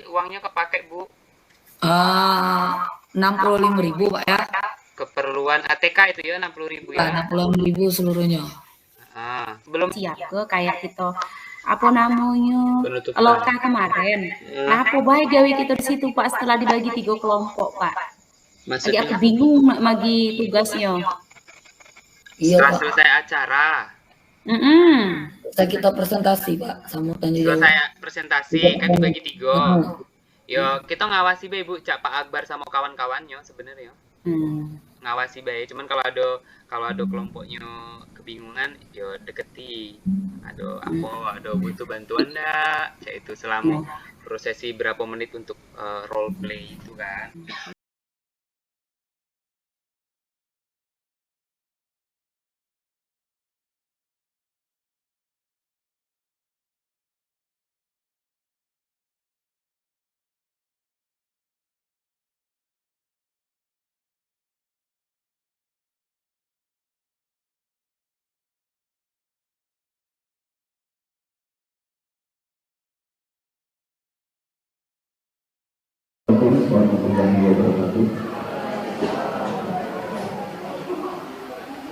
uangnya kepake, Bu. 65.000 Pak ya. Keperluan ATK itu ya 60.000 ya. 60.000 seluruhnya. Belum siap ke kayak kita apa namanya penutupan. loka kemarin. Apa baik gawe kita di situ Pak setelah dibagi 3 kelompok Pak. Lagi aku bingung bagi tugasnya. Iya Setelah Pak. selesai acara. Selesai kita presentasi Pak, sambutan juga. Selesai presentasi kan dibagi 3. Yo, kita ngawasi bae Bu, Cak Pak Akbar sama kawan-kawannya sebenarnya. Ngawasi bae, cuman kalau ada kelompoknya kebingungan, yo deketi. Ada butuh bantuan enggak? Cak itu selama prosesi berapa menit untuk role play itu kan.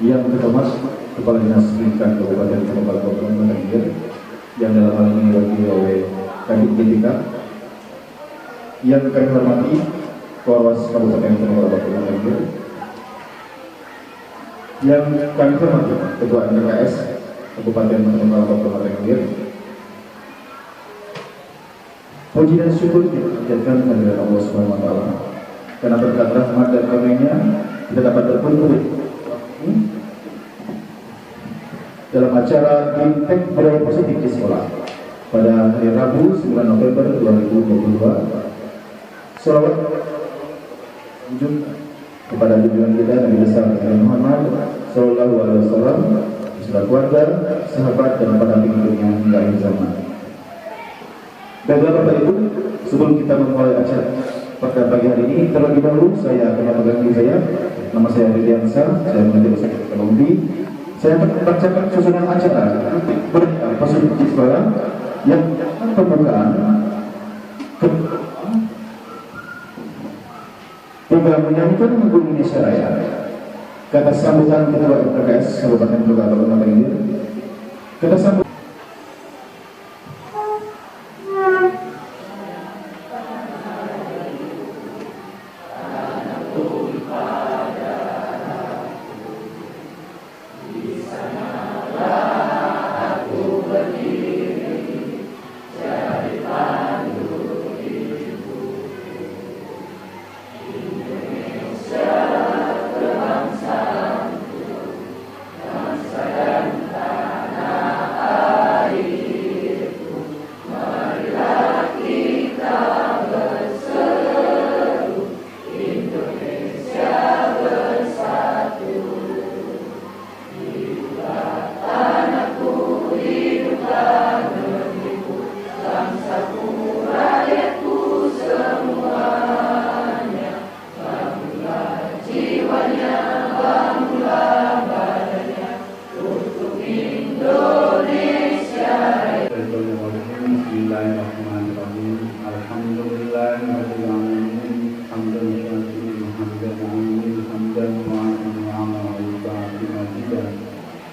Yang pertama, Kepala Dinas Pendidikan Kabupaten Tangerang, yang dalam hal ini diwakili oleh Kadif Pendidikan. Yang kami hormati Polres Kabupaten Tangerang, yang kami hormati Ketua MPKS Kabupaten Tangerang. Puji dan syukur dipanjatkan kepada Allah Subhanahu Wa Taala, karena berkat rahmat dan karunia kita dapat berkumpul dalam acara Bintang Budaya Positif di Sekolah pada hari Rabu 9 November 2022. Salawat junjung kepada junjungan kita Nabi besar Muhammad Sallallahu Alaihi Wasallam, beserta keluarga, sahabat dan para pengikutnya hingga akhir zaman. Bapak Ibu, sebelum kita memulai acara pada pagi hari ini, terlebih dahulu saya akan memegang diri saya. Nama saya Ridiansa, saya menjadi Sekretariat Kolombi. Saya akan membacakan susunan acara positif di sekolah yang pembukaan juga menyanyikan lagu Indonesia Raya. Kata sambutan Ketua MPKS Kabupaten Tangerang. Kata sambutan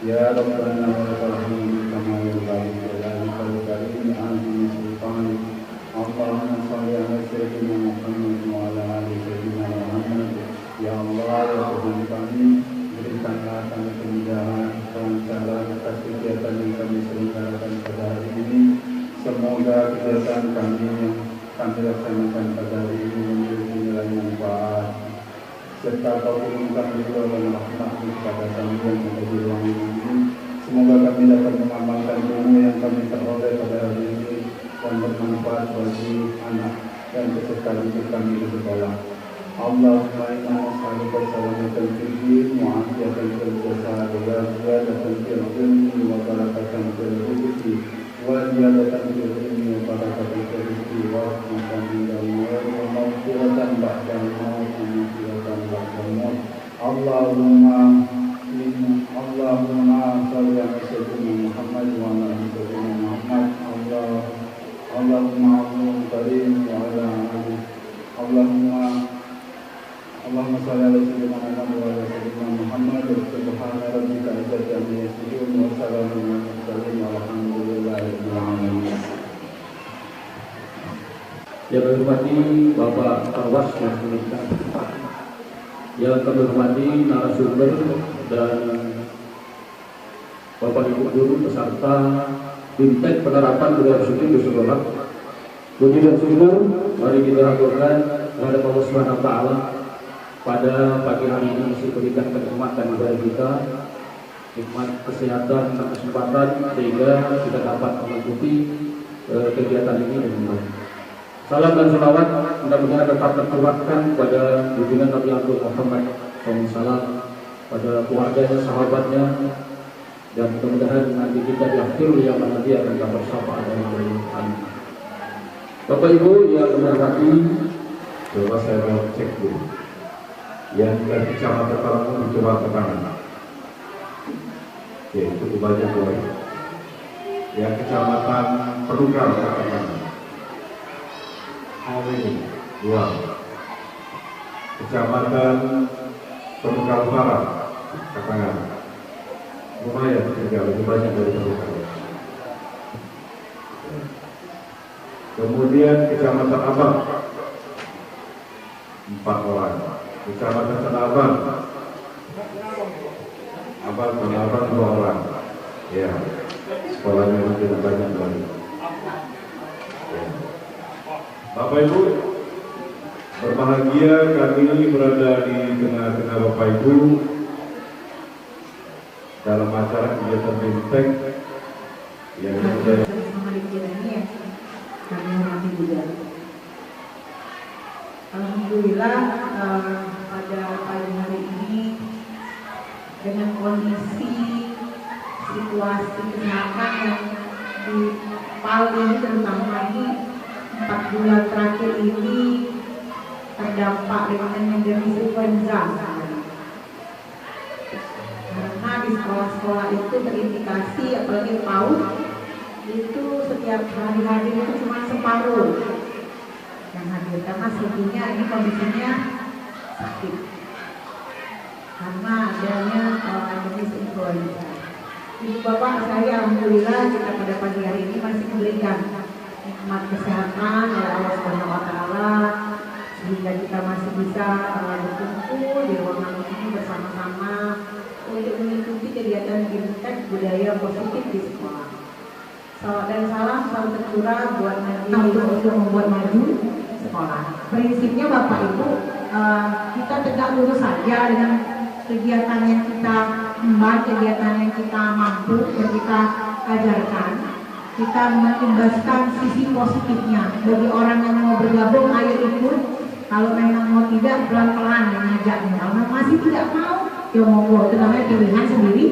Ya Rabbana wa lakal hamdu kama yanbaghi li jalali wajhika wa azimi sultanik. Allahumma shalli ala sayyidina Muhammad wa ala ali sayyidina Muhammad. Ya Allah, ya Tuhan kami, berikanlah kami kemudahan, kelancaran atas kegiatan yang kami selenggarakan pada hari ini. Semoga kegiatan kami yang kami laksanakan pada hari ini memiliki nilai manfaat, serta kau kami juga merahmat kepada kami yang ada di ruang ini. Semoga kami dapat mengamalkan ilmu yang kami peroleh pada hari ini dan bermanfaat bagi anak dan peserta didik kami di sekolah. Allahumma inna nas'aluka salamatan fid din wa 'afiyatan fil jasad wa ziyadatan fil ilmi wa barakatan fil rizqi wa ziyadatan fil ilmi wa barakatan fil rizqi wa rahmatan minal maut wa maghfiratan ba'dal maut wa maghfiratan ba'dal maut. Allahumma salli ala sayyidina Muhammad wa ala ali sayyidina Muhammad. Allahumma amin karim wa Allahumma shalli ala sayyidina Muhammad wa ala sayyidina Muhammad. Subhana rabbika rabbil izzati amma yasifun wa salamun alal mursalin walhamdulillahi rabbil alamin. Yang kami hormati Bapak Arwas yang kami hormati narasumber dan Bapak Ibu guru peserta Bimtek penerapan budaya positif di sekolah. Puji dan syukur mari kita lakukan kepada Allah Subhanahu wa taala pada pagi hari ini masih berikan kenikmatan kepada kita, nikmat kesehatan dan kesempatan sehingga kita dapat mengikuti kegiatan ini dengan baik. Salam dan salawat mudah-mudahan tetap tercurahkan pada junjungan Nabi Muhammad SAW, pada keluarganya, sahabatnya, dan mudah-mudahan nanti kita di akhir yang nanti akan dapat syafaat dari Allah. Bapak Ibu yang berhormati, coba saya mau cek dulu. Yang dari kecamatan Karangu dicoba ke kanan. Oke, cukup banyak boleh. Yang kecamatan Perukal ke kanan. Ini 2. Kecamatan Perukal Barat ke kanan. Lumayan 3, lebih banyak dari Perukal. Kemudian Kecamatan Abang 4 orang. Kecamatan Tanah Abang Tanah Abang 2 orang. Ya, sekolahnya mungkin banyak lagi. Ya. Bapak Ibu berbahagia, kami berada di tengah-tengah Bapak Ibu dalam acara kegiatan Bimtek yang sudah kami hormati juga. Alhamdulillah pada pagi hari ini dengan kondisi situasi kesehatan yang di Palu ini terutama ini 4 bulan terakhir ini terdampak dengan endemi influenza. Karena di sekolah-sekolah itu terindikasi apalagi PAUD itu setiap hari-hari itu cuma separuh yang hadir karena selebihnya ini kondisinya sakit karena adanya jenis influenza. Ibu bapak saya alhamdulillah kita pada pagi hari ini masih memberikan nikmat kesehatan oleh Allah Subhanahu wa taala sehingga kita masih bisa berkumpul di ruangan ini bersama-sama untuk mengikuti kegiatan Bimtek budaya positif di sekolah. Salawat dan salam selalu tercurah buat untuk membuat maju sekolah. Prinsipnya Bapak Ibu, kita tegak lurus saja dengan kegiatan yang kita emban, kegiatan yang kita mampu, yang kita ajarkan. Kita mengimbaskan sisi positifnya bagi orang yang mau bergabung, ayo ikut. Kalau memang mau tidak, pelan-pelan mengajaknya. Kalau masih tidak mau, ya monggo, itu namanya pilihan sendiri.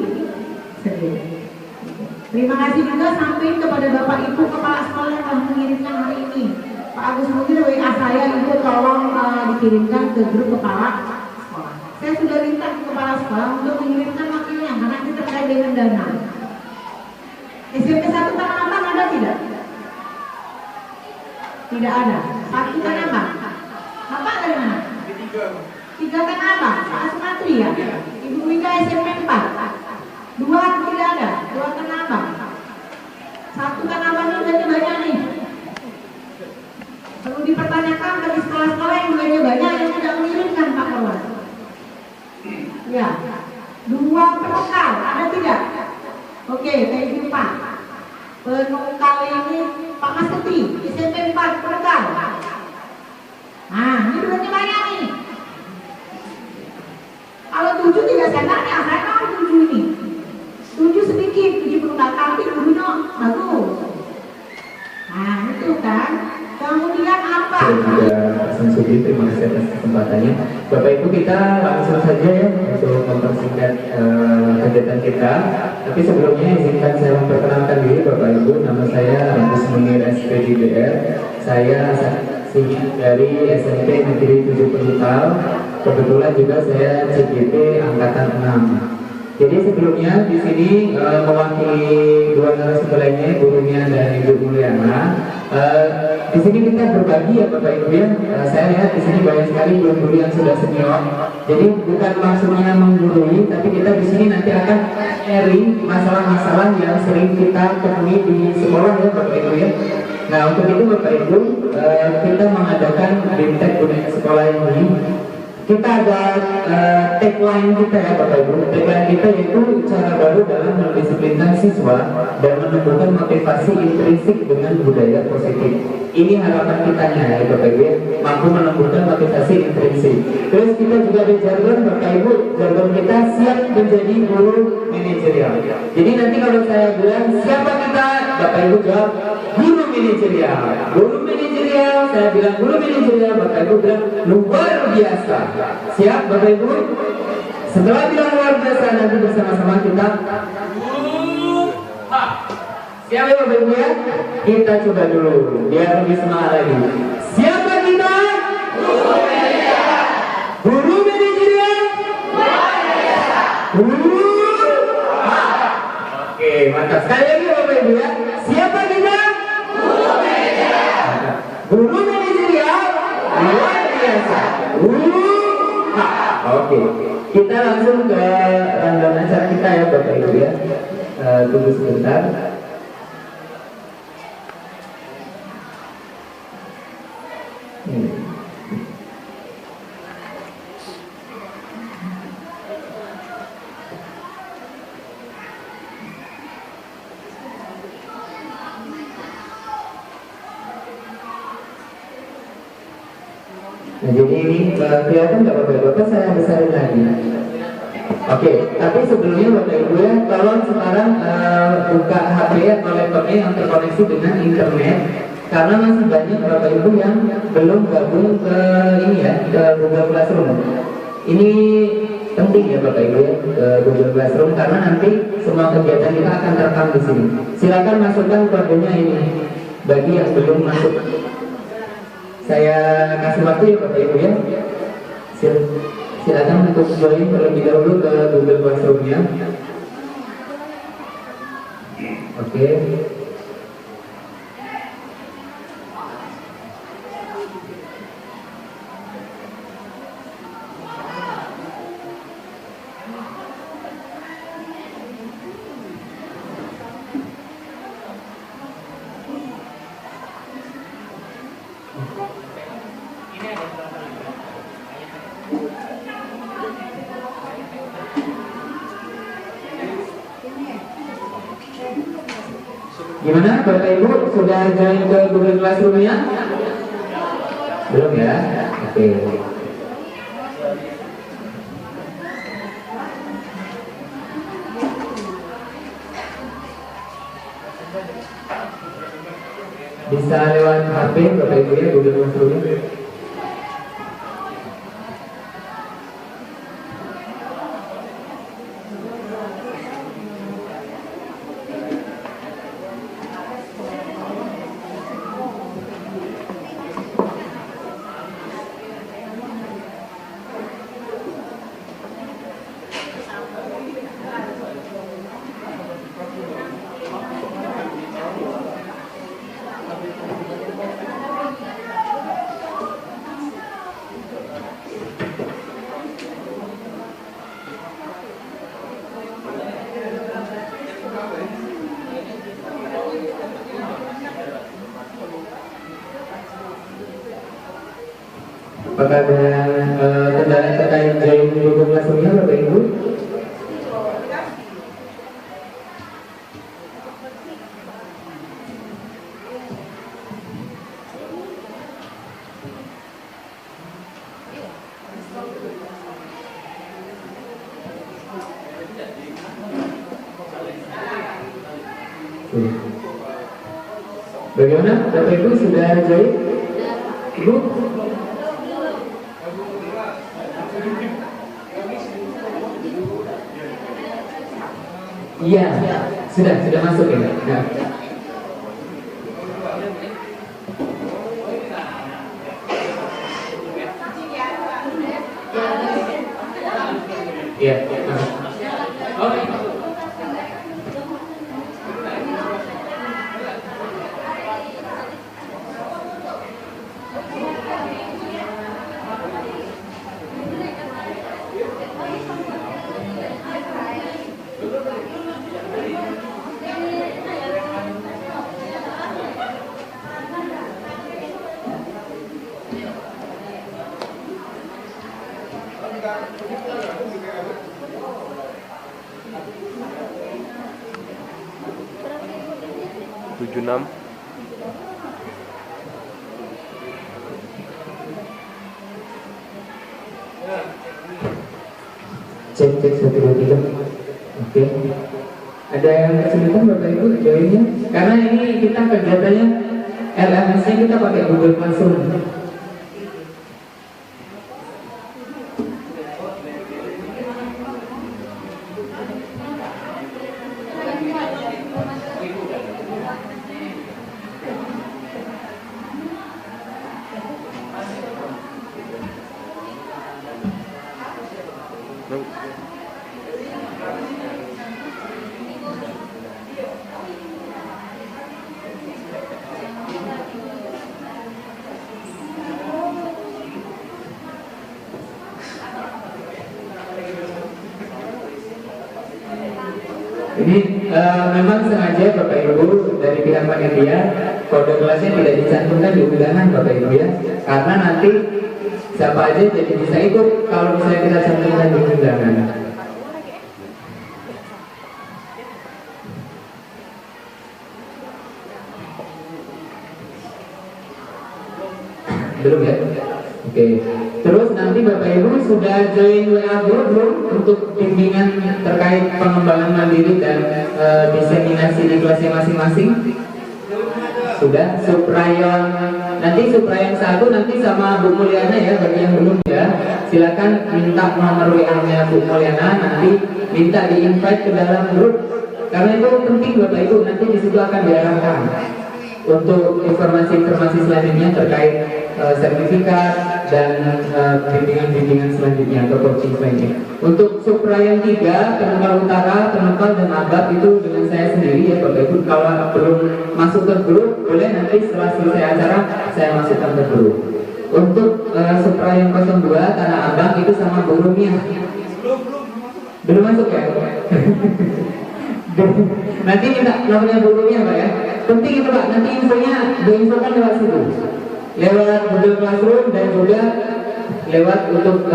Terima kasih juga sampai kepada Bapak Ibu Kepala Sekolah yang telah mengirimkan hari ini. Pak Agus Mujir WA saya, Ibu tolong dikirimkan ke grup kepala sekolah. Saya sudah minta ke kepala sekolah untuk mengirimkan wakilnya karena ini terkait dengan dana. SMP 1 Tanah Abang ada tidak? Tidak ada. 1 Tanah Abang. Bapak dari mana? 3 Tanah Abang. Pak Sumatri ya? Ibu Wika SMP 4. 2 tidak ada. 2 Tanah Abang. 1 Tanah Abang ini gaji banyak nih. Perlu dipertanyakan bagi sekolah-sekolah yang gaji banyak yang tidak mengirimkan Pak Kawan. Ya. 2 penukal ada tidak? Oke, thank you Pak. Penukal ini Pak Mas Ketri, SMP 4 penukal. Nah, ini duitnya banyak nih. Kalau 7 tidak senangnya, saya mau 7 ini. 7 sedikit, 7 penukal, tapi gurunya bagus. Nah, itu kan. Kemudian apa? Sensuji, terima kasih atas kesempatannya. Bapak Ibu, kita langsung saja ya untuk mempersingkat kegiatan kita. Tapi sebelumnya izinkan saya memperkenalkan diri Bapak Ibu. Nama saya Agus Munir SPDBR. Saya dari SMP Negeri 7 Penukal. Kebetulan juga saya CGP Angkatan 6. Jadi sebelumnya di sini mewakili dua narasumber lainnya, gurunya dan Ibu Mulyana. di sini kita berbagi ya Bapak Ibu ya. Saya lihat di sini banyak sekali guru-guru yang sudah senior. Jadi bukan maksudnya menggurui, tapi kita di sini nanti akan sharing masalah-masalah yang sering kita temui di sekolah ya Bapak Ibu ya. Nah untuk itu Bapak Ibu, kita mengadakan BIMTEK Budaya Sekolah ini. Kita ada tagline kita ya Bapak Ibu. Tagline kita yaitu cara baru dalam mendisiplinkan siswa dan menumbuhkan motivasi intrinsik dengan budaya positif. Ini harapan kita ya Bapak Ibu, mampu menumbuhkan motivasi intrinsik. Terus kita juga ada jargon Bapak Ibu, jargon kita siap menjadi guru manajerial. Jadi nanti kalau saya bilang siapa kita, Bapak Ibu jawab guru manajerial. Guru manajerial, saya bilang guru manajerial, Bapak Ibu bilang luar biasa. Siap Bapak Ibu? Setelah bilang luar biasa, nanti bersama-sama kita siap ya Bapak Ibu ya? Kita coba dulu biar lebih semangat lagi. Siapa kita? Guru manajerial. Guru manajerial. Oke, mantap. Sekali lagi Bapak Ibu ya. Siapa kita? Guru manajerial. Guru manajerial luar biasa. Oke, kita langsung ke rundown acara kita ya Bapak Ibu ya. Tunggu sebentar. Nah, jadi ini kelihatan nggak Bapak-Bapak, saya besarin lagi. Oke, tapi sebelumnya Bapak Ibu ya, tolong sekarang buka HP atau laptopnya yang terkoneksi dengan internet, karena masih banyak Bapak Ibu yang belum gabung ke ini ya, ke Google Classroom. Ini penting ya Bapak Ibu ya, ke Google Classroom, karena nanti semua kegiatan kita akan terekam di sini. Silakan masukkan kodenya ini bagi yang belum masuk. Saya kasih waktu ya Bapak Ibu ya. Silakan untuk join terlebih dahulu ke Google Classroom-nya. Oke. Gimana Bapak Ibu, sudah join ke Google Classroom-nya? Belum ya? Oke. Bisa lewat HP Bapak Ibu ya, Google Classroom-nya. Apakah ada kendala terkait join Google Classroom-nya Bapak Ibu? Bagaimana Bapak Ibu sudah join? Ibu? Iya, sudah masuk ya. Nah. Iya. Oke. 76. Cek 1 2 3. Oke. Ada yang kesulitan Bapak Ibu joinnya? Karena ini kita kegiatannya LMS-nya kita pakai Google Classroom. Ini memang sengaja Bapak Ibu dari pihak panitia kode kelasnya tidak dicantumkan di undangan Bapak Ibu ya, karena nanti siapa aja jadi bisa ikut kalau misalnya kita cantumkan di undangan. Belum ya? Oke. Terus nanti Bapak Ibu sudah join WA group belum untuk bimbingan terkait pengembangan mandiri dan diseminasi di kelasnya masing-masing? Sudah. Suprayon nanti Suprayon 1 nanti sama Bu Mulyana ya, bagi yang belum ya. Silakan minta nomor WA-nya Bu Mulyana, nanti minta di-invite ke dalam grup. Karena itu penting Bapak Ibu, nanti di situ akan diarahkan untuk informasi-informasi selanjutnya terkait sertifikat dan bimbingan-bimbingan selanjutnya atau coaching selanjutnya. Untuk Suprayan 3, Penempal Utara, Penempal dan Abad itu dengan saya sendiri ya Bapak Ibu. Kalau belum masuk ke grup, boleh nanti setelah selesai acara saya masukkan ke grup. Untuk Suprayan 02, Tanah Abang itu sama burungnya. Belum masuk ya? Nanti minta nomornya burungnya Pak ya. Penting itu Pak, nanti infonya diinfokan lewat situ, lewat Google Classroom dan juga lewat untuk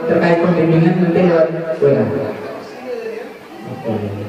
terkait pembimbingan nanti lewat WA. Oke.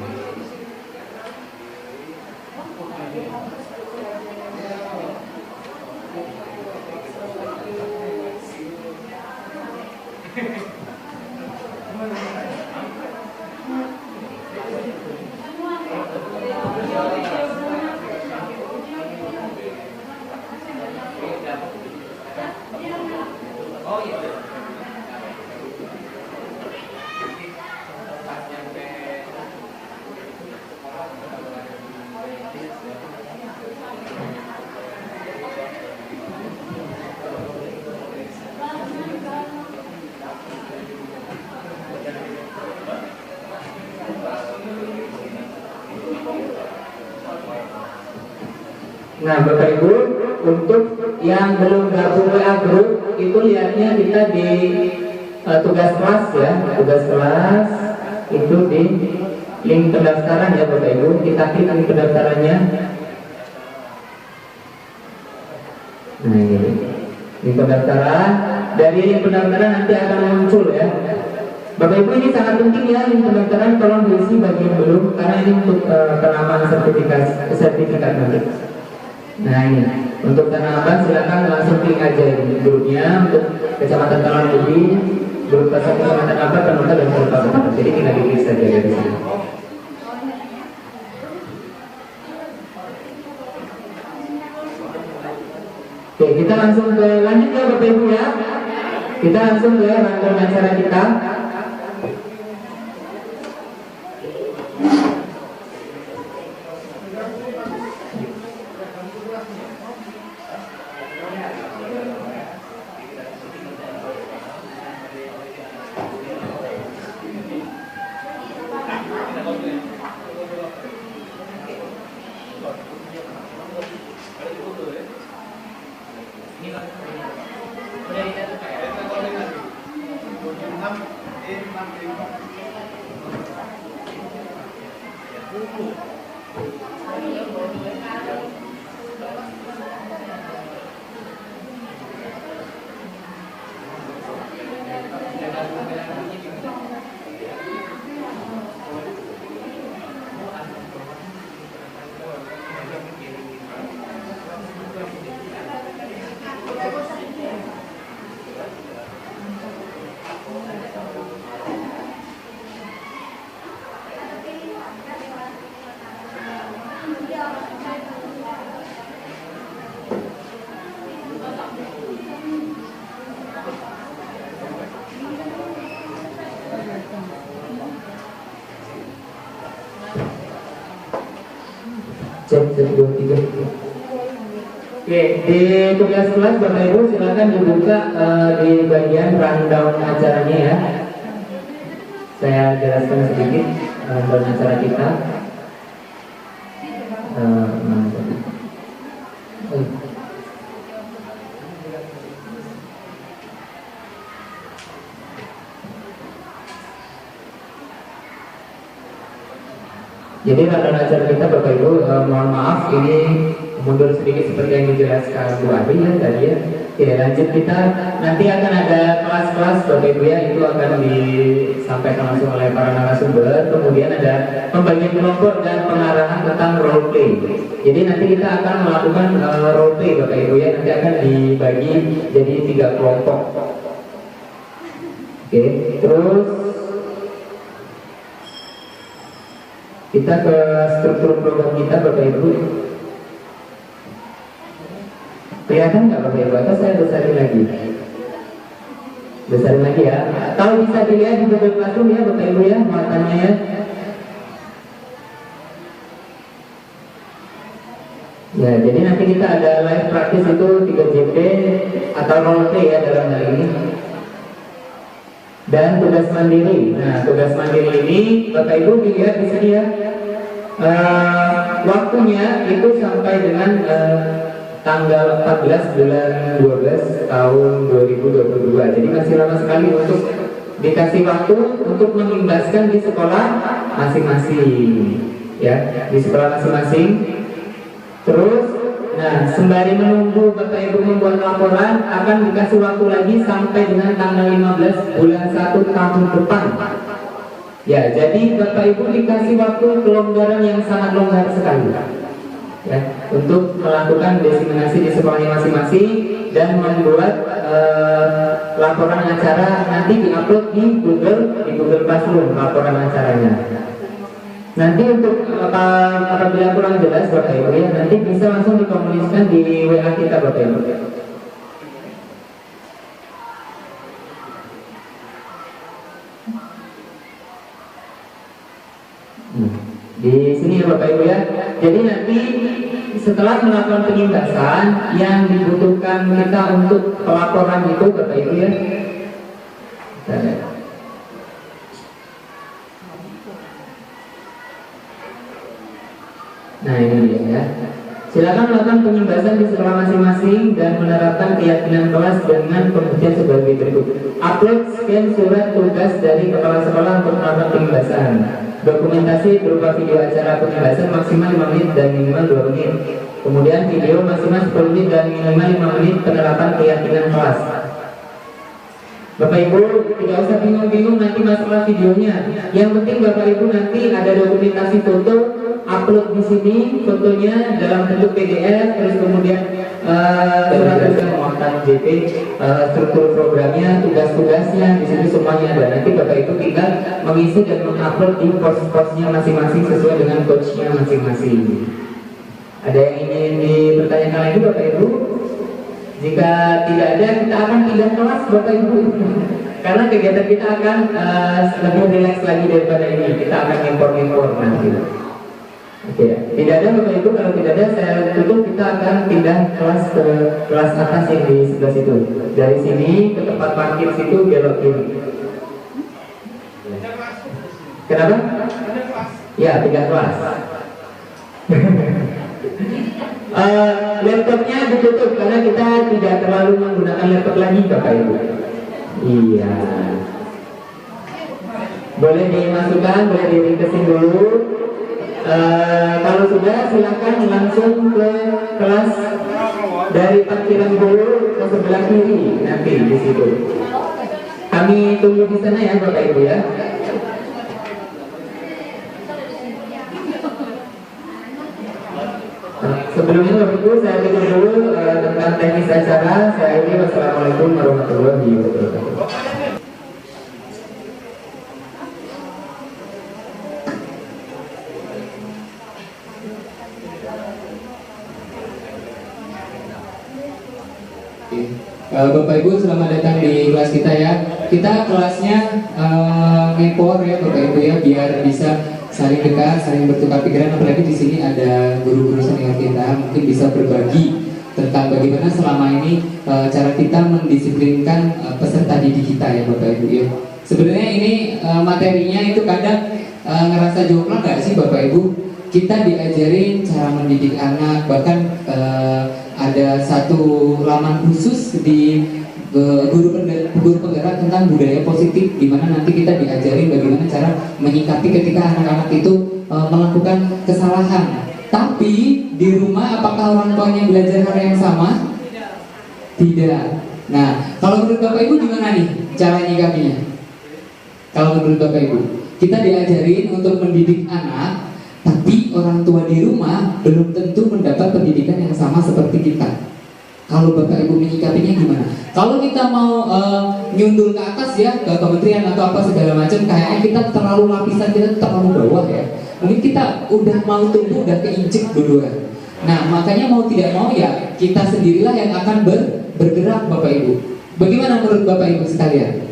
Nah Bapak Ibu, untuk yang belum gabung WA group itu lihatnya kita di tugas kelas ya, tugas kelas itu di link pendaftaran ya Bapak Ibu, kita klik link pendaftarannya. Nah ini link pendaftaran, dari link pendaftaran nanti akan muncul ya. Bapak Ibu ini sangat penting ya, link pendaftaran tolong diisi bagi yang belum, karena ini untuk penamaan sertifikat nanti. Nah ini untuk Tanah Abang silakan langsung klik aja di grupnya. Untuk Kecamatan Taman Budi, grup Kecamatan Abang, Penonton dan Kabupaten. Jadi tinggal diklik saja dari sini. Oke, kita langsung ke lanjut ya Bapak Ibu ya. Kita langsung ke rangkaian acara kita. Cek 1, 2, 3. Oke, di tugas kelas Bapak Ibu silakan dibuka di bagian rundown acaranya ya. Saya jelaskan sedikit rundown acara kita. Jadi rundown acara kita Bapak Ibu, mohon maaf ini mundur sedikit seperti yang dijelaskan Bu Adi ya tadi ya. Oke, lanjut kita nanti akan ada kelas-kelas Bapak Ibu ya, itu akan disampaikan langsung oleh para narasumber. Kemudian ada pembagian kelompok dan pengarahan tentang role play. Jadi nanti kita akan melakukan role play Bapak Ibu ya, nanti akan dibagi jadi 3 kelompok. Oke, terus kita ke struktur program kita Bapak Ibu. Kelihatan nggak Bapak Ibu? Atau saya besarin lagi? Besarin lagi ya. Kalau bisa dilihat di Google Classroom ya Bapak Ibu ya, muatannya ya. Ya, jadi nanti kita ada live practice itu 3JP atau role play ya dalam hal ini. Dan tugas mandiri. Nah, tugas mandiri ini Bapak Ibu dilihat di sini ya. Waktunya itu sampai dengan tanggal 14 bulan 12 tahun 2022. Jadi masih lama sekali untuk dikasih waktu untuk mengimbaskan di sekolah masing-masing ya, di sekolah masing-masing. Terus nah, sembari menunggu Bapak Ibu membuat laporan, akan dikasih waktu lagi sampai dengan tanggal 15 bulan 1 tahun depan. Ya, jadi Bapak Ibu dikasih waktu kelonggaran yang sangat longgar sekali ya, untuk melakukan diseminasi di sekolahnya masing-masing dan membuat laporan acara nanti diupload di Google Classroom laporan acaranya. Nanti untuk apabila kurang jelas Bapak Ibu ya, nanti bisa langsung dikomunikasikan di WA kita Bapak Ibu. Di sini ya Bapak Ibu ya. Jadi nanti setelah melakukan penyintasan yang dibutuhkan kita untuk pelaporan itu Bapak Ibu ya. Nah ini dia ya. Silakan melakukan penyimbasan di sekolah masing-masing dan menerapkan keyakinan kelas dengan pembuktian sebagai berikut. Upload scan surat tugas dari kepala sekolah untuk melakukan penyimbasan. Dokumentasi berupa video acara penyimbasan maksimal 5 menit dan minimal 2 menit. Kemudian video maksimal 10 menit dan minimal 5 menit penerapan keyakinan kelas. Bapak Ibu tidak usah bingung-bingung nanti masalah videonya. Yang penting Bapak Ibu nanti ada dokumentasi foto, upload di sini fotonya dalam bentuk PDF, terus kemudian surat tugas muatan JP, struktur programnya, tugas-tugasnya di sini semuanya ada. Nanti Bapak Ibu tinggal mengisi dan mengupload di pos-posnya masing-masing sesuai dengan coachnya masing-masing. Ada yang ingin dipertanyakan lagi Bapak Ibu? Jika tidak ada, kita akan pindah kelas Bapak Ibu. Karena kegiatan kita akan lebih rileks lagi daripada ini. Kita akan impor-impor nanti. Oke, tidak ada Bapak Ibu. Kalau tidak ada, saya tutup. Kita akan pindah kelas ke kelas atas yang di sebelah situ. Dari sini ke tempat parkir situ belok kiri. Kenapa? Ya, pindah kelas. Laptopnya ditutup karena kita tidak terlalu menggunakan laptop lagi Bapak Ibu. Iya. Boleh dimasukkan, boleh diringkesin dulu. Kalau sudah silakan langsung ke kelas dari parkiran dulu ke sebelah kiri nanti di situ. Kami tunggu di sana ya Bapak Ibu ya. Sebelumnya Bapak Ibu saya tutup dulu tentang teknis acara. Saya ini wassalamualaikum warahmatullahi wabarakatuh. Bapak Ibu selamat datang di kelas kita ya. Kita kelasnya ngepor ya Bapak Ibu ya, biar bisa saling dekat, saling bertukar pikiran. Apalagi di sini ada guru-guru senior kita, mungkin bisa berbagi tentang bagaimana selama ini cara kita mendisiplinkan peserta didik kita ya Bapak Ibu ya. Sebenarnya ini materinya itu kadang ngerasa jomplang nggak sih Bapak Ibu? Kita diajarin cara mendidik anak, bahkan ada satu laman khusus di guru penggerak tentang budaya positif, di mana nanti kita diajarin bagaimana cara menyikapi ketika anak-anak itu melakukan kesalahan. Tapi di rumah apakah orang tuanya belajar hal yang sama? Tidak. Nah, kalau menurut Bapak Ibu gimana nih cara nyikapinya? Kalau menurut Bapak Ibu, kita diajarin untuk mendidik anak, tapi orang tua di rumah belum tentu mendapat pendidikan yang sama seperti kita. Kalau Bapak Ibu menyikapinya gimana? Kalau kita mau nyundul ke atas ya, ke kementerian atau apa segala macam, kayaknya kita terlalu lapisan kita terlalu bawah ya. Mungkin kita udah mau tumbuh, udah keinjek duluan. Nah, makanya mau tidak mau ya kita sendirilah yang akan bergerak Bapak Ibu. Bagaimana menurut Bapak Ibu sekalian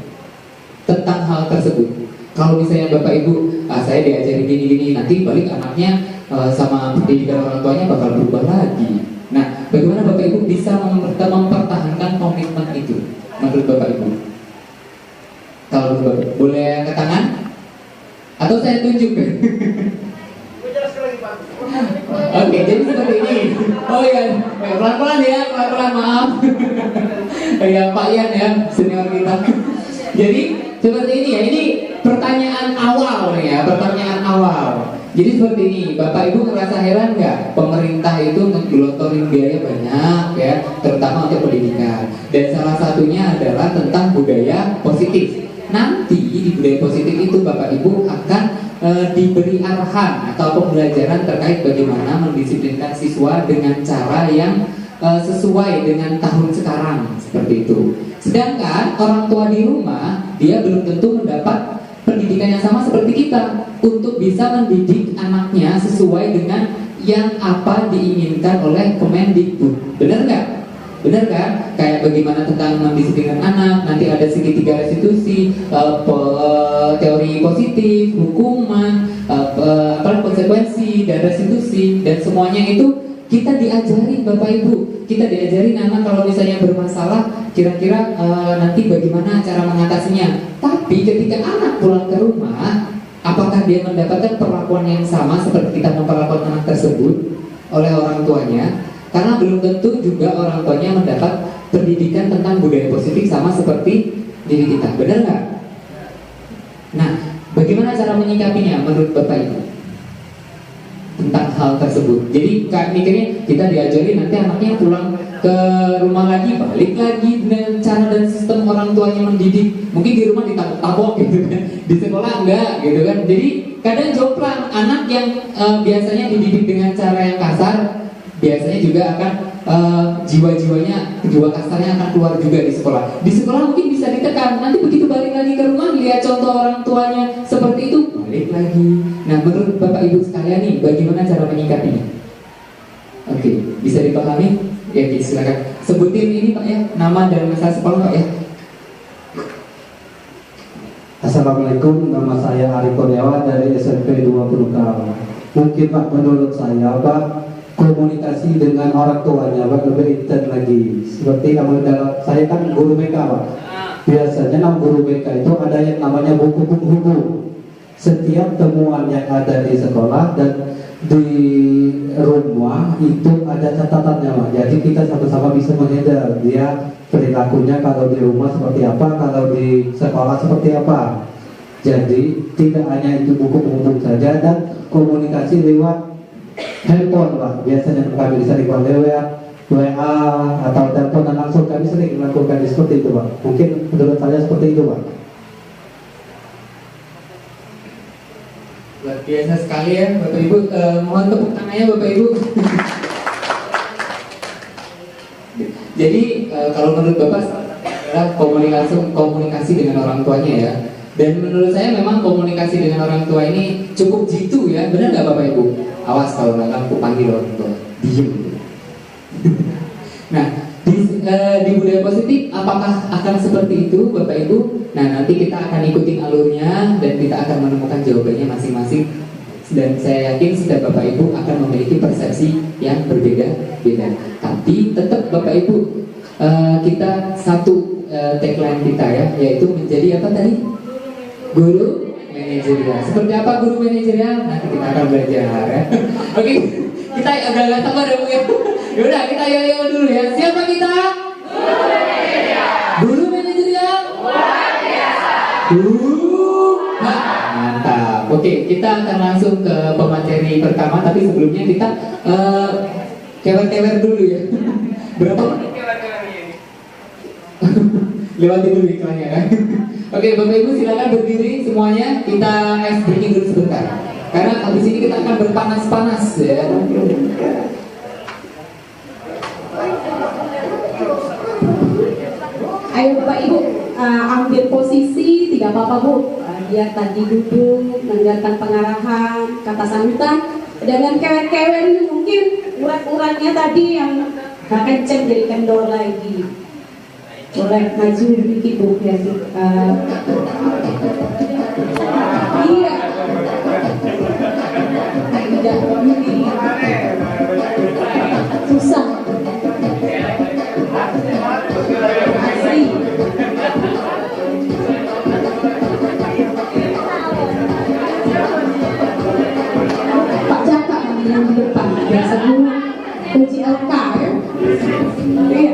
tentang hal tersebut? Kalau misalnya Bapak Ibu, saya diajarin gini-gini, nanti balik anaknya sama pendidikan orang tuanya bakal berubah lagi. Nah, bagaimana Bapak Ibu bisa mempertahankan komitmen itu menurut Bapak Ibu? Kalau menurut Bapak Ibu, boleh angkat tangan? Atau saya tunjuk? Oke, jadi seperti ini. Oh iya, pelan-pelan ya, pelan-pelan, maaf. Ya Pak Ian ya, senior kita. Jadi seperti ini ya, ini pertanyaan awal nih ya, pertanyaan awal. Jadi seperti ini, Bapak Ibu ngerasa heran nggak? Pemerintah itu ngegelotorin biaya banyak ya, terutama untuk pendidikan. Dan salah satunya adalah tentang budaya positif. Nanti di budaya positif itu Bapak Ibu akan diberi arahan atau pembelajaran terkait bagaimana mendisiplinkan siswa dengan cara yang sesuai dengan tahun sekarang, seperti itu. Sedangkan orang tua di rumah dia belum tentu mendapat pendidikan yang sama seperti kita untuk bisa mendidik anaknya sesuai dengan yang apa diinginkan oleh Kemendikbud. Benar nggak? Benar kan? Kayak bagaimana tentang mendisiplinkan anak, nanti ada segitiga restitusi, teori positif, hukuman, konsekuensi dan restitusi, dan semuanya itu kita diajarin Bapak Ibu. Kita diajarin anak kalau misalnya bermasalah, kira-kira nanti bagaimana cara mengatasinya. Tapi ketika anak pulang ke rumah, apakah dia mendapatkan perlakuan yang sama seperti kita memperlakukan anak tersebut oleh orang tuanya? Karena belum tentu juga orang tuanya mendapat pendidikan tentang budaya positif sama seperti diri kita. Benar nggak? Nah, bagaimana cara menyikapinya menurut Bapak Ibu tentang hal tersebut? Jadi mikirnya kita diajari nanti anaknya pulang ke rumah lagi, balik lagi dengan cara dan sistem orang tuanya mendidik. Mungkin di rumah ditabok gitu kan, di sekolah enggak gitu kan. Jadi kadang jomplang, anak yang biasanya dididik dengan cara yang kasar, biasanya juga akan jiwa kasarnya akan keluar juga di sekolah. Di sekolah mungkin bisa ditekan, nanti begitu balik lagi ke rumah lihat contoh orang tuanya seperti itu, balik lagi. Nah, menurut Bapak Ibu sekalian nih, bagaimana cara menyikapinya? Oke, bisa dipahami? Ya, silakan sebutin ini Pak ya, nama dan masa sekolah Pak ya. Assalamualaikum, nama saya Ari Kurniawan dari SMP 20 tahun. Mungkin Pak, menurut saya Pak, komunikasi dengan orang tuanya Pak lebih intens lagi. Seperti dalam saya kan guru BK Pak. Biasanya nama guru BK itu ada yang namanya buku penghubung. Setiap temuan yang ada di sekolah dan di rumah itu ada catatannya Pak. Jadi kita sama-sama bisa menghindar dia perilakunya kalau di rumah seperti apa, kalau di sekolah seperti apa. Jadi tidak hanya itu buku penghubung saja dan komunikasi lewat handphone Pak. Biasanya kami bisa lewat WA atau telepon dan langsung kami sering melakukan seperti itu Pak. Mungkin menurut saya seperti itu Pak. Luar biasa sekali ya Bapak Ibu. Mohon tepuk tangannya Bapak Ibu. Jadi kalau menurut Bapak adalah komunikasi dengan orang tuanya ya. Dan menurut saya memang komunikasi dengan orang tua ini cukup jitu ya. Benar nggak Bapak Ibu? Awas kalau nggak aku panggil orang tua, diem. Nah, di budaya positif apakah akan seperti itu Bapak Ibu? Nah, nanti kita akan ikutin alurnya dan kita akan menemukan jawabannya masing-masing dan saya yakin setiap Bapak Ibu akan memiliki persepsi yang berbeda-beda. Tapi tetap Bapak Ibu, kita satu tagline kita ya, yaitu menjadi apa tadi? Guru manajerial. Seperti apa guru manajerial? Nanti kita akan belajar ya. Oke, kita agak sabar ya Bu ya. Yaudah kita yo dulu ya. Siapa kita? Guru manajerial. Guru manajerial? Luar biasa. Mantap. Oke, kita akan langsung ke pemateri pertama, tapi sebelumnya kita kewer-kewer dulu ya. Berapa menit kewer-kewernya ini? Lewati dulu iklannya kan. Oke, Bapak Ibu silakan berdiri semuanya. Kita ice breaking dulu sebentar. Karena habis ini kita akan berpanas-panas ya. Ayo Bapak Ibu, ambil posisi, tidak apa-apa Bu. Biar tadi duduk, mendengarkan pengarahan, kata sambutan. Dengan kewer-kewer ini mungkin urat-uratnya tadi yang kenceng jadi kendor lagi. Boleh maju dikit Bu, biar iya. Tidak begini. Susah. Asli. Pak Jaka yang di depan biasa guru PJLK ya. Iya.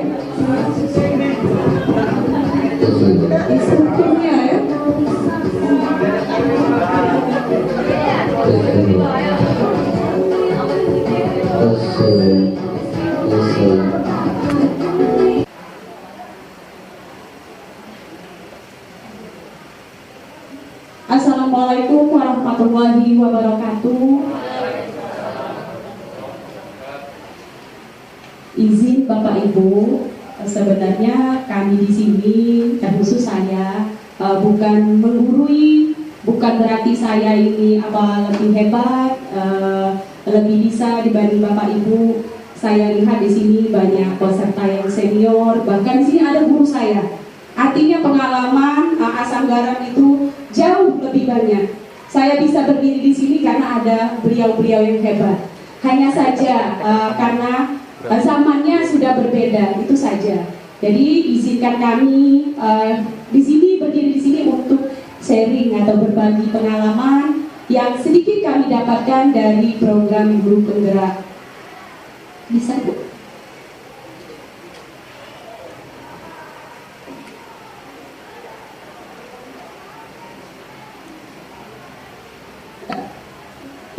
Instrukturnya ya. Assalamualaikum warahmatullahi wabarakatuh. Izin Bapak Ibu, sebenarnya kami di sini dan khusus saya bukan menggurui, bukan berarti saya ini apa lebih hebat, lebih bisa dibanding Bapak Ibu. Saya lihat di sini banyak peserta yang senior, bahkan di sini ada guru saya. Artinya pengalaman asam garam itu jauh lebih banyak. Saya bisa berdiri di sini karena ada beliau-beliau yang hebat. Hanya saja karena zamannya sudah berbeda, itu saja. Jadi izinkan kami di sini berdiri di sini untuk sharing atau berbagi pengalaman yang sedikit kami dapatkan dari program Guru Penggerak. Bisa Bu?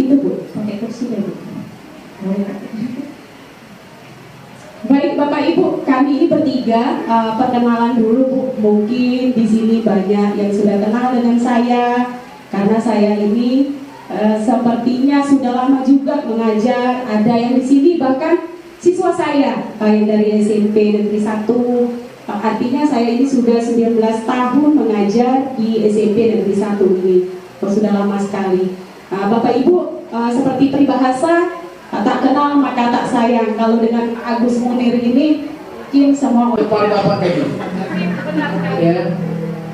Itu Bu, pakai kursi ya Bu. Baik Bapak Ibu, kami ini bertiga perkenalan dulu Bu. Mungkin di sini banyak yang sudah kenal dengan saya karena saya ini sepertinya sudah lama juga mengajar. Ada yang di sini bahkan siswa saya yang dari SMP Negeri 1. Artinya saya ini sudah 19 tahun mengajar di SMP Negeri 1 ini. Sudah lama sekali. Bapak Ibu, seperti peribahasa tak kenal maka tak sayang. Kalau dengan Agus Munir ini mungkin semua pendapat ini ya.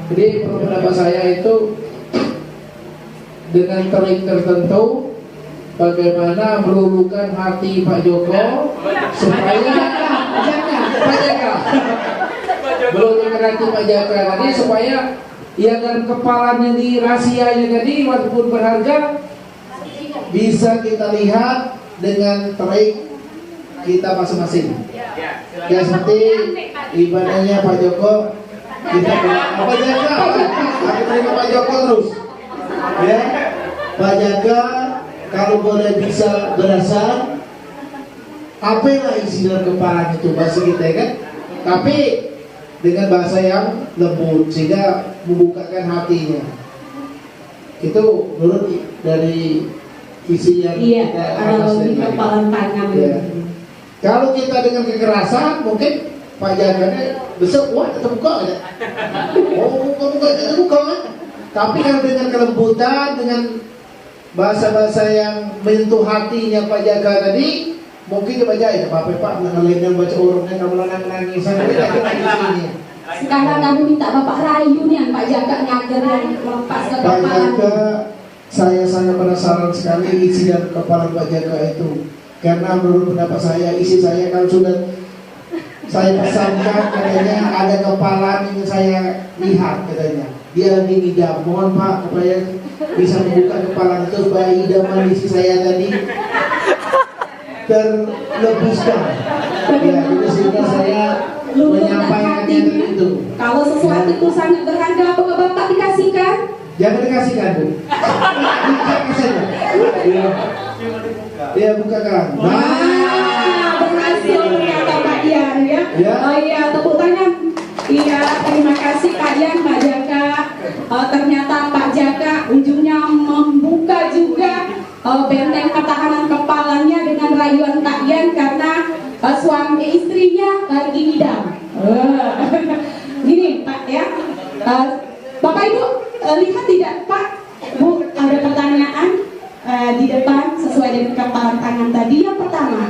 Jadi pendapat saya itu dengan trik tertentu bagaimana meluluhkan hati Pak Joko supaya Pak Jaka meluluhkan hati Pak Jaka tadi supaya ya dalam kepalanya di rahasianya tadi walaupun berharga bisa kita lihat dengan trik kita masing-masing. Ya seperti ibadahnya Pak Joko, kita apa Jaka? Aku terima Pak Joko terus. Ya, Pak Jaka kalau boleh bisa berasal apa yang isi dalam kepala itu bahasa kita kan? Tapi dengan bahasa yang lembut sehingga membukakan hatinya. Itu menurut dari isi yang kita di kepalan tangan. Ya. Kalau kita dengan kekerasan mungkin Pak Jaganya besok wah terbuka aja. Oh buka terbuka kan? Tapi kalau dengan kelembutan, dengan bahasa-bahasa yang menyentuh hatinya Pak Jaga tadi, mungkin dibaca ya Pak ngelain baca urutnya kamu nangis sekarang kami minta Bapak rayu nih Pak Jaga ngajar yang lepas ke Pak Jaga saya sangat penasaran sekali isi dan kepala Pak Jaka itu. Karena menurut pendapat saya, isi saya kalau sudah saya pesankan katanya ada kepala yang saya lihat katanya. Dia lagi ngidam. Mohon Pak supaya bisa membuka kepala itu supaya idaman isi saya tadi terlebiskan. Ya, itu sehingga saya menyampaikannya itu. Kalau sesuatu itu sangat berharga, apakah Bapak dikasihkan? Jangan dikasihkan, Bu. Dikasih saja. Ya, bukakan. Berhasil ternyata Pak Ian ya. Oh iya, tepuk tangan. Iya, terima kasih Pak Ian, Pak Jaka. Ternyata Pak Jaka ujungnya membuka juga benteng pertahanan kepalanya dengan rayuan Pak Ian karena suami istrinya lagi ngidam. Gini Pak ya, Bapak Ibu lihat tidak Pak, Bu, ada pertanyaan di depan sesuai dengan kepalan tangan tadi. Yang pertama,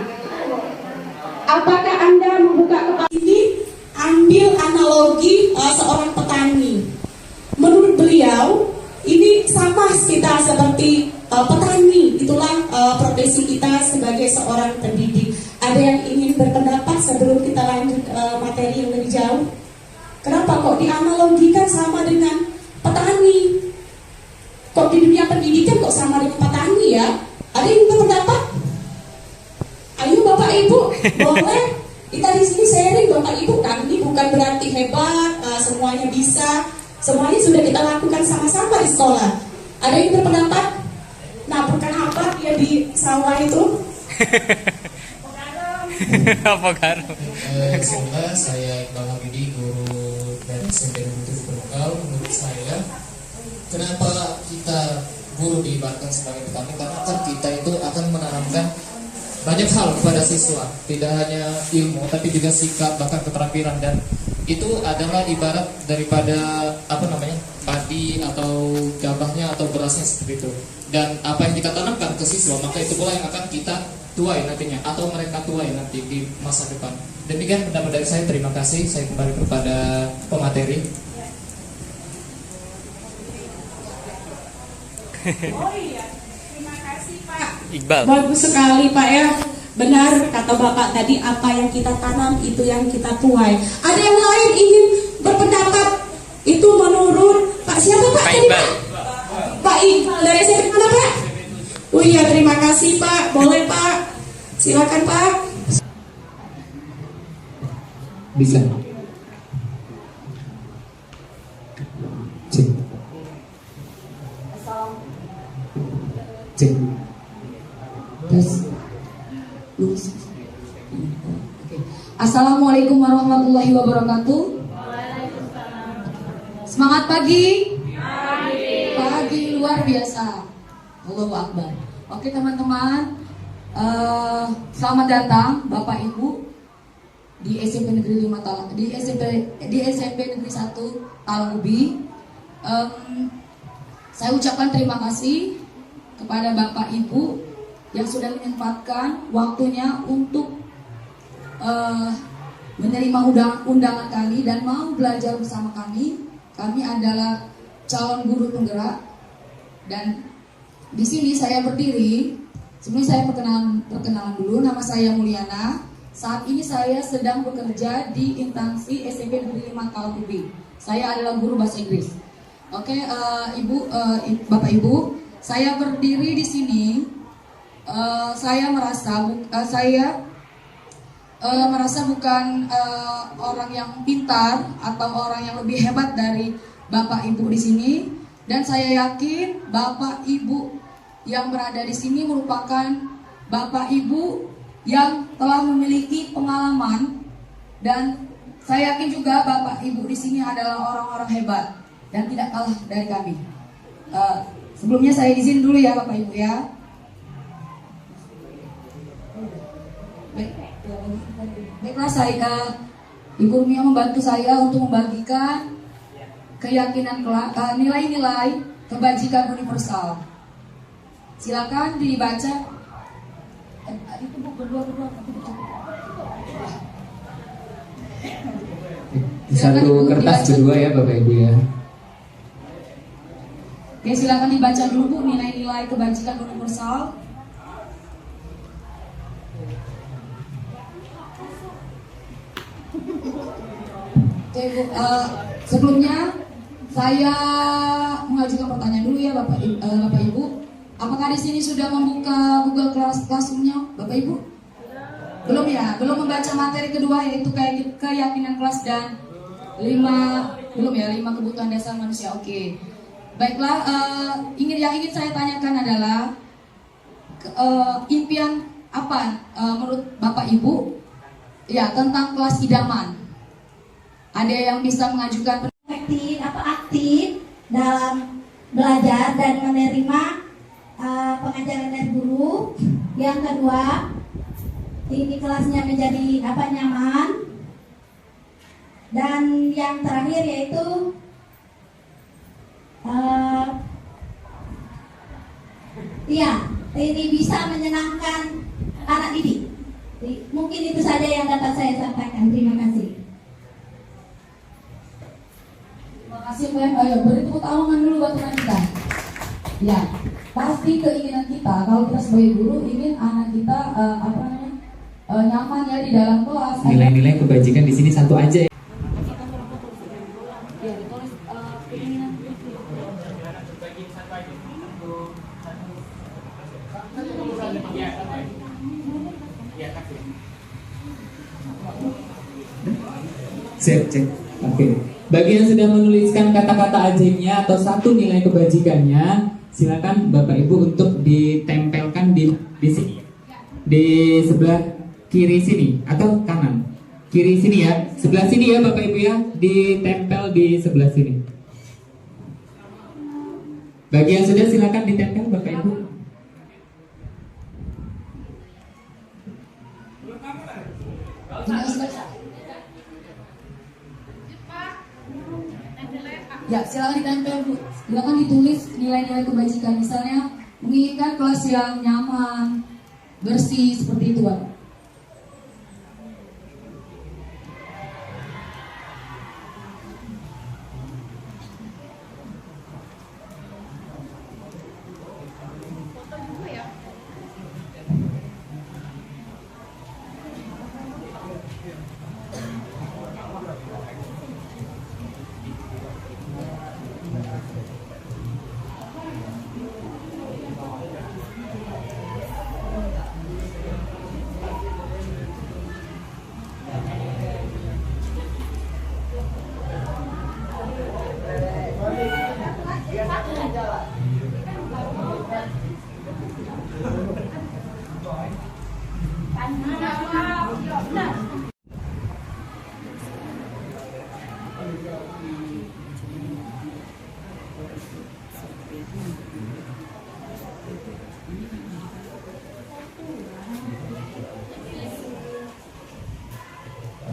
apakah Anda membuka kepala ini? Ambil analogi seorang petani. Menurut beliau ini sama kita seperti petani. Itulah profesi kita sebagai seorang pendidik. Ada yang ingin berpendapat sebelum kita lanjut materi yang lebih jauh? Kenapa kok dianalogikan sama dengan petani? Kok di dunia pendidikan kok sama dengan petani ya? Ada yang berpendapat? Ayo Bapak Ibu, boleh kita di sini sharing Bapak Ibu. Kami bukan berarti hebat, semuanya bisa, semuanya sudah kita lakukan sama-sama di sekolah. Ada yang berpendapat? Nah, bukan apa dia di sawah itu? Apa garam? Bismillah, saya Iqbal Habibie, guru dari SMP Negeri Berukal. Menurut saya, kenapa kita guru diibaratkan sebagai petani? Karena kan kita itu akan menanamkan banyak hal kepada siswa, tidak hanya ilmu, tapi juga sikap, bahkan keterampilan. Dan itu adalah ibarat daripada padi atau gabahnya atau berasnya seperti itu. Dan apa yang kita tanamkan ke siswa, maka itu pula yang akan kita tuai nantinya, atau mereka tuai nanti di masa depan. Demikian pendapat dari saya. Terima kasih. Saya kembali kepada pemateri. Oh iya, terima kasih Pak Iqbal. Bagus sekali Pak ya. Benar kata Bapak tadi, apa yang kita tanam itu yang kita tuai. Ada yang lain ingin berpendapat? Itu menurut Pak siapa Pak? Pak Iqbal. Pak Iqbal dari SMP mana Pak? Oh iya, terima kasih Pak. Boleh Pak, silakan Pak. Bisa. Cek. Cek. Tes. Assalamualaikum warahmatullahi wabarakatuh. Semangat pagi. Pagi luar biasa. Allahu Akbar. Oke teman-teman, selamat datang Bapak Ibu di SMP Negeri 5 di SMP Negeri 1 Talang-Ubi. Saya ucapkan terima kasih kepada Bapak Ibu yang sudah menyempatkan waktunya untuk menerima undangan kami dan mau belajar bersama kami. Kami adalah calon guru penggerak dan di sini saya berdiri. Sebelum saya perkenalan dulu, nama saya Mulyana. Saat ini saya sedang bekerja di instansi SMP Negeri 5 Talang-Ubi. Saya adalah guru bahasa Inggris. Oke, Bapak Ibu, saya berdiri di sini. Saya merasa bukan orang yang pintar atau orang yang lebih hebat dari Bapak Ibu di sini, dan saya yakin Bapak Ibu yang berada di sini merupakan Bapak Ibu yang telah memiliki pengalaman, dan saya yakin juga Bapak Ibu di sini adalah orang-orang hebat dan tidak kalah dari kami. Sebelumnya saya izin dulu ya Bapak Ibu ya. Baiklah, saya Ibu Mia membantu saya untuk membagikan keyakinan nilai-nilai kebajikan universal. Silakan dibaca. Itu berdua. Satu kertas berdua ya Bapak Ibu ya. Oke, silakan dibaca dulu Bu nilai-nilai kebajikan universal. Oke Bu, sebelumnya saya mengajukan pertanyaan dulu ya Bapak Ibu. Apakah di sini sudah membuka Google Classroom-nya Bapak Ibu? Belum ya, belum membaca materi kedua yaitu keyakinan kelas dan 5 kebutuhan dasar manusia. Oke. Baiklah, yang ingin saya tanyakan adalah impian apa menurut Bapak Ibu ya tentang kelas idaman? Ada yang bisa mengajukan aktif dalam belajar dan menerima pengajaran dari guru. Yang kedua, ini kelasnya menjadi nyaman. Dan yang terakhir yaitu ini bisa menyenangkan anak didik. Mungkin itu saja yang dapat saya sampaikan. Terima kasih. Terima kasih Mbak. Ayo beri tepuk tangan dulu buat teman kita. Ya, pasti keinginan kita kalau kita sebagai guru ingin anak kita nyaman ya di dalam kelas. Nilai-nilai kebajikan di sini satu aja ya. Cek. Oke. Bagi yang sudah menuliskan kata-kata ajaibnya atau satu nilai kebajikannya, silakan Bapak Ibu untuk ditempelkan di sini. Di sebelah kiri sini atau kanan. Kiri sini ya. Sebelah sini ya Bapak Ibu ya, ditempel di sebelah sini. Bagi yang sudah silakan ditempel Bapak Ibu. Ya, silakan ditempel Bu. Silakan ditulis nilai-nilai kebajikan. Misalnya menginginkan kelas yang nyaman, bersih seperti itu, Pak.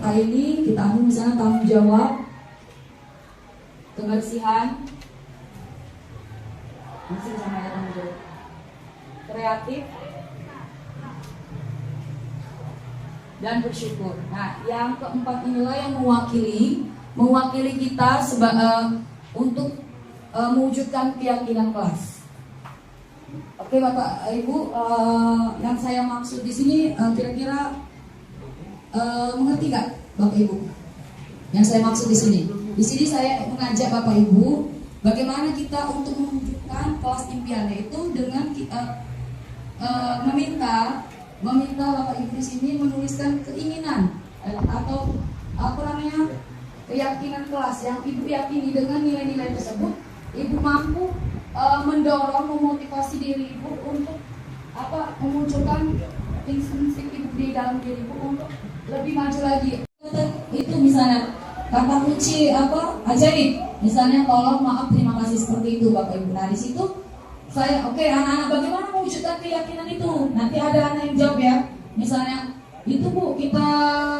Kali ini kita ambil misalnya tanggung jawab, kebersihan, masih sama ya tanggung jawab, kreatif, dan bersyukur. Nah, yang keempat inilah yang mewakili kita untuk mewujudkan keyakinan kelas. Oke Bapak Ibu, yang saya maksud di sini kira-kira mengerti nggak Bapak Ibu? Yang saya maksud di sini. Di sini saya mengajak Bapak Ibu bagaimana kita untuk mewujudkan kelas impian, yaitu dengan kita meminta Bapak Ibu di sini menuliskan keinginan atau keyakinan kelas yang Ibu yakini dengan nilai-nilai tersebut Ibu mampu mendorong, memotivasi diri Ibu untuk memunculkan insting Ibu di dalam diri Ibu untuk lebih maju lagi. Itu misalnya kata kunci ajaib, misalnya tolong, maaf, terima kasih, seperti itu Bapak Ibu. Nah di situ saya anak-anak bagaimana mewujudkan keyakinan itu? Nanti ada anak yang jawab ya. Misalnya itu Bu, kita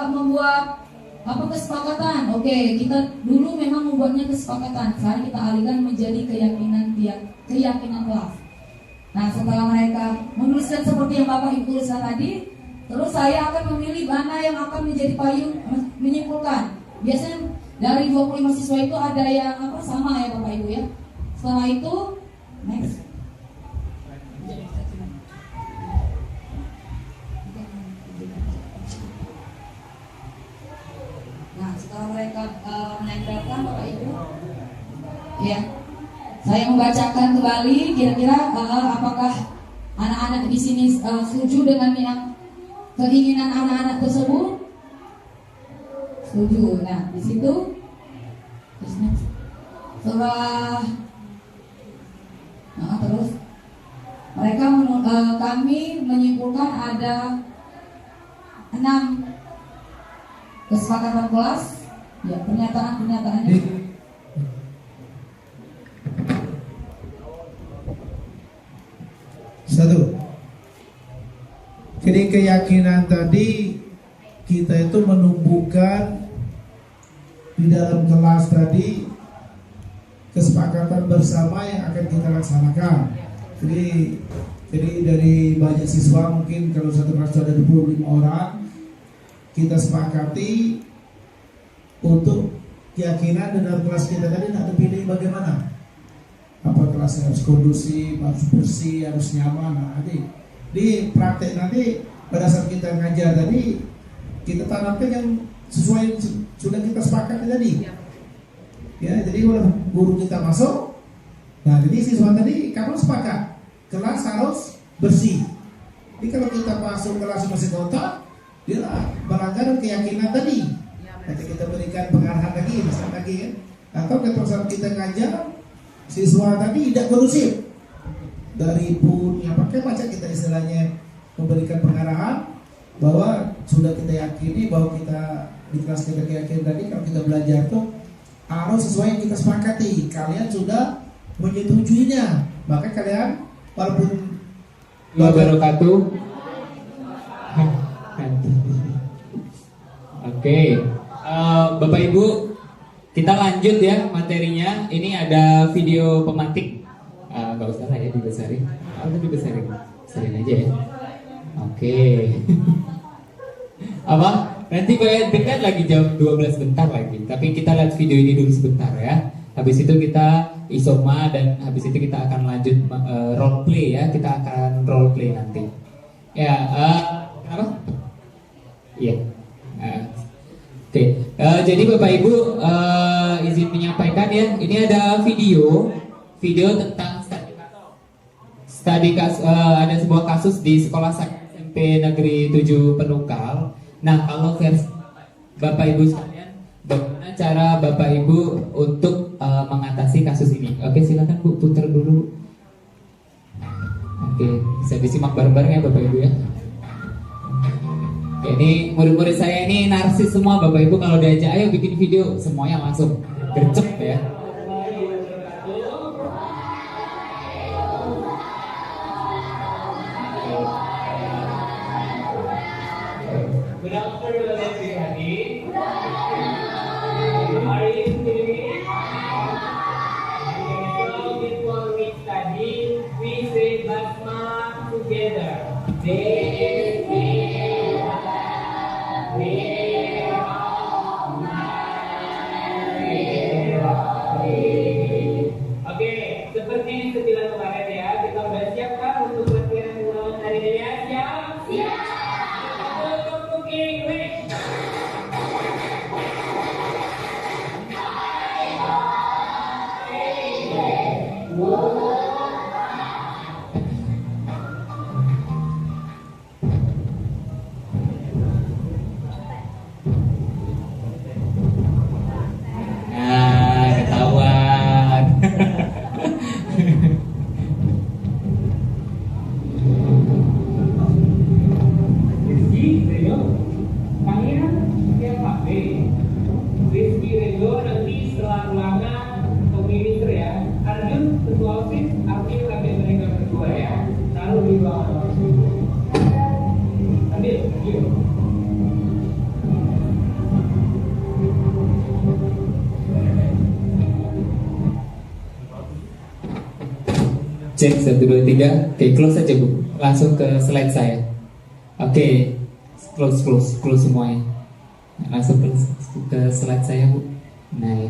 membuat kesepakatan. Oke, kita dulu memang membuatnya kesepakatan. Sekarang kita alihkan menjadi keyakinan kelas. Nah setelah mereka menuliskan seperti yang Bapak Ibu tuliskan tadi, terus saya akan memilih mana yang akan menjadi payung menyimpulkan. Biasanya dari 25 siswa itu ada yang sama ya Bapak Ibu ya. Setelah itu Saya membacakan kembali, kira-kira apakah anak-anak di sini setuju dengan yang keinginan anak-anak tersebut? Setuju. Nah, di situ surah terus mereka kami menyimpulkan ada 6 kesepakatan kelas. Ya, pernyataannya. Satu. Jadi keyakinan tadi kita itu menumbuhkan di dalam kelas tadi kesepakatan bersama yang akan kita laksanakan. Jadi dari banyak siswa, mungkin kalau satu kelas ada 25 orang, kita sepakati untuk keyakinan dalam kelas kita tadi nak dipilih bagaimana. Apa kelasnya harus kondusif, harus bersih, harus nyaman. Nah, nanti di praktek nanti pada saat kita ngajar tadi kita tanamkan yang sesuai yang sudah kita sepakati tadi. Ya, jadi kalau guru kita masuk, nah jadi siswa tadi kamu sepakat kelas harus bersih. Jadi kalau kita masuk kelas masih kotor, dia melanggar keyakinan tadi. Nanti kita berikan pengarahan lagi, misalnya lagi kan. Atau ketika saat kita ngajar, siswa tadi tidak kondusif, dari punya pakai macam kita istilahnya memberikan pengarahan bahwa sudah kita yakini bahwa kita di kelas kita keyakinan tadi kalau kita belajar tuh harus sesuai yang kita sepakati. Kalian sudah menyetujuinya, maka kalian walaupun wabarakatuh. Oke, Bapak Ibu, kita lanjut ya materinya. Ini ada video pemantik. Gak usah lah ya dibesarin. Udah dibesarin, besarin aja ya. Oke. Apa? Nanti bayar dekat lagi jam 12 bentar lagi. Tapi kita lihat video ini dulu sebentar ya. Habis itu kita isoma dan habis itu kita akan lanjut role play ya. Kita akan role play nanti. Ya, kenapa? Iya. Oke. Jadi Bapak Ibu izin menyampaikan ya. Ini ada video tentang ada sebuah kasus di sekolah SMP Negeri 7 Penungkal. Nah, kalau versi Bapak Ibu sekalian, bagaimana cara Bapak Ibu untuk mengatasi kasus ini? Oke, silakan Bu, putar dulu. Oke, bisa disimak bareng-bareng ya Bapak Ibu ya. Oke, ini murid-murid saya ini narsis semua Bapak Ibu. Kalau diajak ayo bikin video, semuanya langsung gercep ya. Cek 1, 2, 3. Oke, close aja Bu. Langsung ke slide saya. Oke, close semuanya. Langsung ke slide saya Bu. Nah,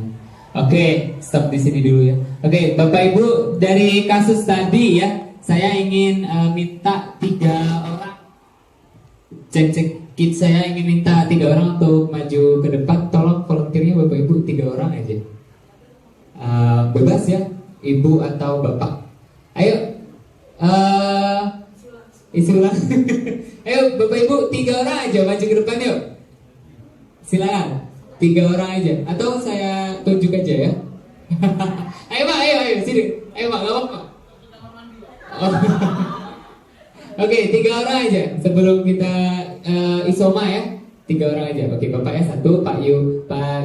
oke, stop di sini dulu ya. Oke, Bapak Ibu, dari kasus tadi ya, saya ingin minta 3 orang. Cek kit saya ingin minta 3 orang untuk maju ke depan. Tolong volunteernya Bapak Ibu 3 orang aja. Bebas ya. Ibu atau Bapak? Ayo, isi ulang. Ayo Bapak Ibu, 3 orang aja maju ke depan yuk. Silakan, 3 orang aja. Atau saya tunjuk aja ya. Ayo Pak, ayo sini. Ayo Pak, gak apa-apa. Oke, 3 orang aja sebelum kita isoma ya. 3 orang aja. Oke, Bapaknya 1, Pak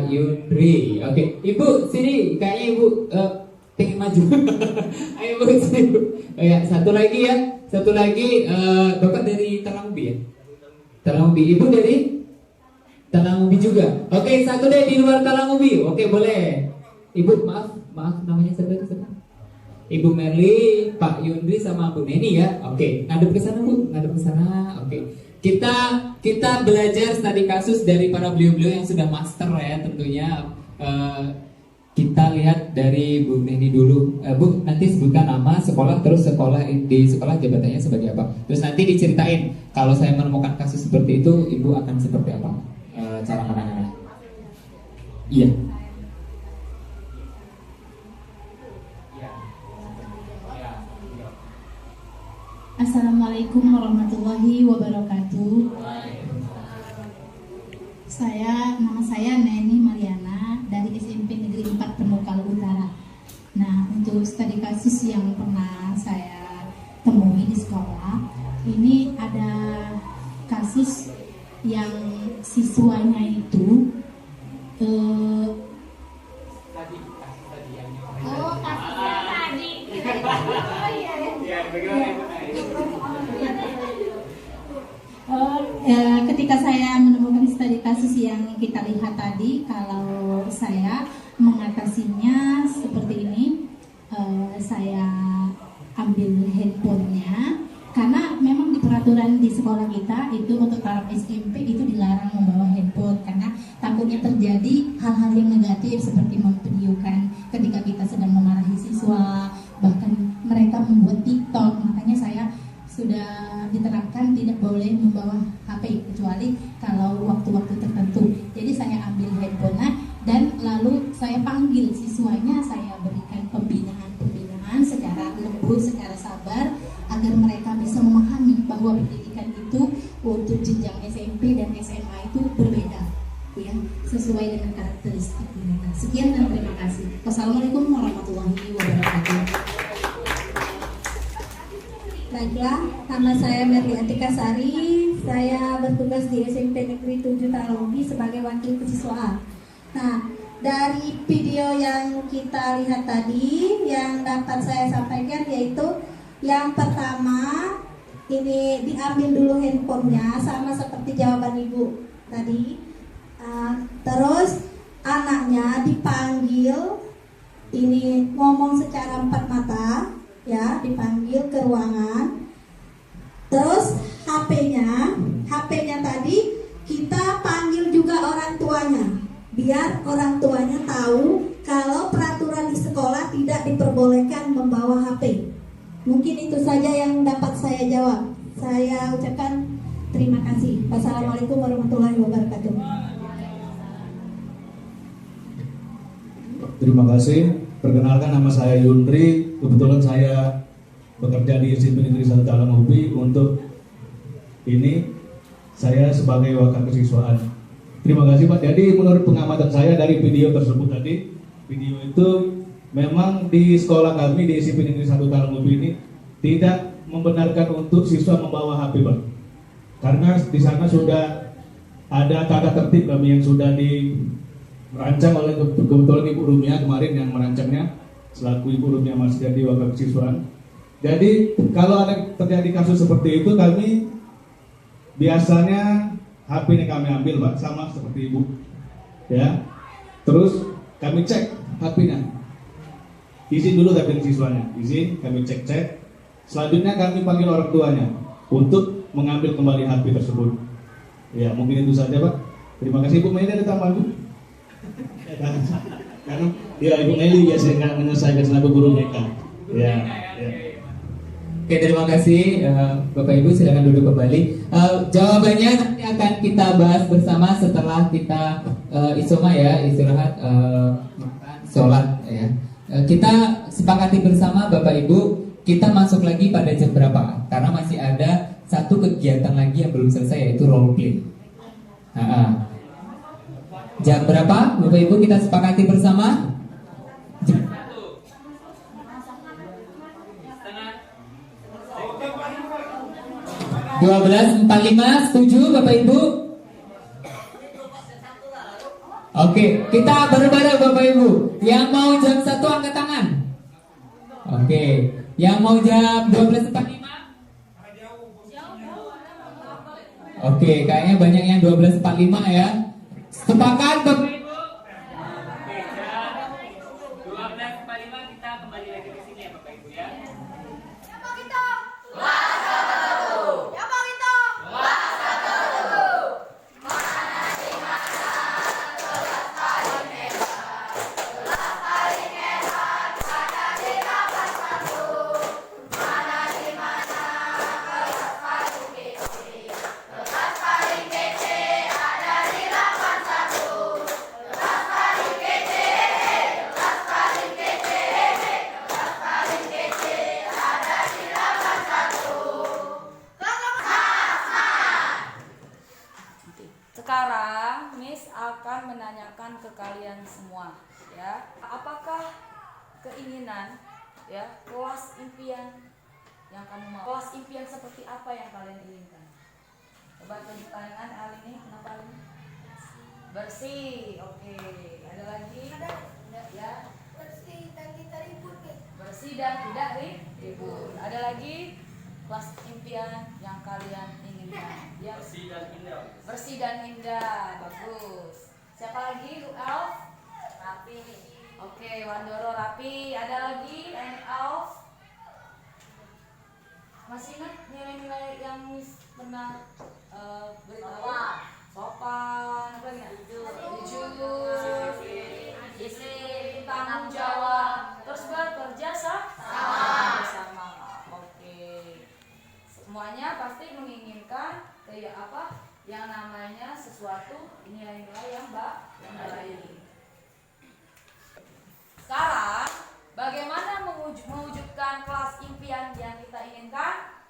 Yunri. Oke, Ibu sini. Kayaknya Ibu pengen maju. Ayo Bu sini Bu. Oh, ya, satu lagi ya. Satu lagi Bapak dari Talang Ubi ya. Talang Ubi. Ibu dari Talang Ubi juga. Oke, satu deh di luar Talang Ubi. Oke, boleh. Ibu maaf namanya siapa? Ibu Merli, Pak Yundri sama Bu Neni ya. Oke, ngadep ke sana Bu, ngadep ke sana. Oke. Kita belajar studi kasus dari para beliau-beliau yang sudah master ya tentunya. Kita lihat dari Bu Neni dulu. Bu, nanti sebutkan nama, sekolah, terus di sekolah jabatannya sebagai apa. Terus nanti diceritain kalau saya menemukan kasus seperti itu, Ibu akan seperti apa cara menangannya. Iya. Assalamualaikum warahmatullahi wabarakatuh. Nama saya Neni Mariana dari SMP Negeri 4 Penukal Utara. Nah, untuk studi kasus yang pernah saya temui di sekolah, ini ada kasus yang siswanya itu ketika saya menemukan studi kasus yang kita lihat tadi, kalau saya mengatasinya seperti ini, saya ambil handphonenya, karena memang di peraturan di sekolah kita itu untuk taraf SMP itu dilarang membawa handphone karena takutnya terjadi hal-hal yang negatif seperti memvideokan ketika kita sedang memarahi siswa, bahkan mereka membuat TikTok. Makanya saya sudah diterapkan tidak boleh membawa HP kecuali kalau waktu-waktu tertentu. Jadi saya ambil handphone dan lalu saya panggil siswanya, saya berikan pembinaan secara lembut, secara sabar agar mereka bisa memahami bahwa pendidikan itu untuk jenjang SMP dan SMA itu berbeda, ya, sesuai dengan karakteristik mereka. Sekian dan terima kasih. Wassalamualaikum warahmatullahi wabarakatuh. Baiklah, nama saya Merli Atika Sari. Saya bertugas di SMP Negeri 7 Talang Ubi sebagai wakil kesiswaan. Nah, dari video yang kita lihat tadi, yang dapat saya sampaikan yaitu yang pertama, ini diambil dulu handphonenya sama seperti jawaban ibu tadi. Terus anaknya dipanggil, ini ngomong secara empat mata, ya, dipanggil ke ruangan. Terus HP-nya tadi kita panggil juga orang tuanya, biar orang tuanya tahu kalau peraturan di sekolah tidak diperbolehkan membawa HP. Mungkin itu saja yang dapat saya jawab. Saya ucapkan terima kasih. Wassalamualaikum warahmatullahi wabarakatuh. Terima kasih. Perkenalkan, nama saya Yundri. Kebetulan saya bekerja di SMP Negeri 1 Talang Ubi. Untuk ini saya sebagai wakil kesiswaan. Terima kasih Pak. Jadi menurut pengamatan saya dari video tersebut tadi, video itu memang di sekolah kami di SMP Negeri 1 Talang Ubi ini tidak membenarkan untuk siswa membawa HP Pak. Karena di sana sudah ada tata tertib kami yang sudah dirancang oleh kebetulan Ibu Rumia kemarin yang merancangnya, selaku Ibu Rumia masih jadi wakil kesiswaan. Jadi kalau ada terjadi kasus seperti itu, kami biasanya HP-nya kami ambil Pak, sama seperti Ibu, ya. Terus kami cek HP-nya, izin dulu dari siswanya, izin, kami cek. Selanjutnya kami panggil orang tuanya untuk mengambil kembali HP tersebut. Ya, mungkin itu saja Pak. Terima kasih. Ibu Meli ada tambahan Bu? Karena ya Ibu Meli biasanya nggak menyelesaikan selaku guru mereka. Ya. Oke, terima kasih Bapak Ibu, silakan duduk kembali. Jawabannya nanti akan kita bahas bersama setelah kita isoma ya, istirahat, makan, sholat ya. Kita sepakati bersama Bapak Ibu, kita masuk lagi pada jam berapa? Karena masih ada satu kegiatan lagi yang belum selesai, yaitu role play. Jam berapa Bapak Ibu kita sepakati bersama? Jam 12.45, setuju Bapak Ibu? Oke, kita bareng-bareng Bapak Ibu. Yang mau jam 1 angkat tangan. Oke, yang mau jam 12.45? Oke, kayaknya banyak yang 12.45 ya. Sepakat Bapak Ibu? 12.45 kita kembali lagi ke sini ya Bapak Ibu ya. Siapa kita? Wasatatu. Siapa kita? Wasatatu. Mana di mana kelas paling hebat, kelas paling hebat ada di lapas satu. Mana di mana kelas paling kece, kelas paling kece ada di lapas satu. Kelas paling kece, kelas paling kece, kelas paling kece ada di lapas satu. Sekarang Miss akan menanyakan ke kalian semua, ya. Apakah keinginan, ya, kelas impian yang kamu mau? Kelas impian seperti apa yang kalian inginkan? Coba tunjuk tangan. Al ini kenapa Al ini? Bersih, oke. Ada lagi? Ada. Ya. Bersih dan tidak ribut. Bersih dan tidak ribut. Ada lagi? Kelas impian yang kalian inginkan? Ya. Bersih dan indah. Bersih dan indah, bagus. Siapa lagi? Alf? Rapi. Oke, Wandoro rapi. Ada lagi? Alf? Masih ingat nilai-nilai yang Miss pernah beritahu? Sopan, apa lagi? Jujur, disiplin, tanggung jawab, terus bekerja sama. Oke. Semuanya pasti menginginkan kayak apa? Yang namanya sesuatu nilai-nilai yang baik. Sekarang, bagaimana mewujudkan kelas impian yang kita inginkan?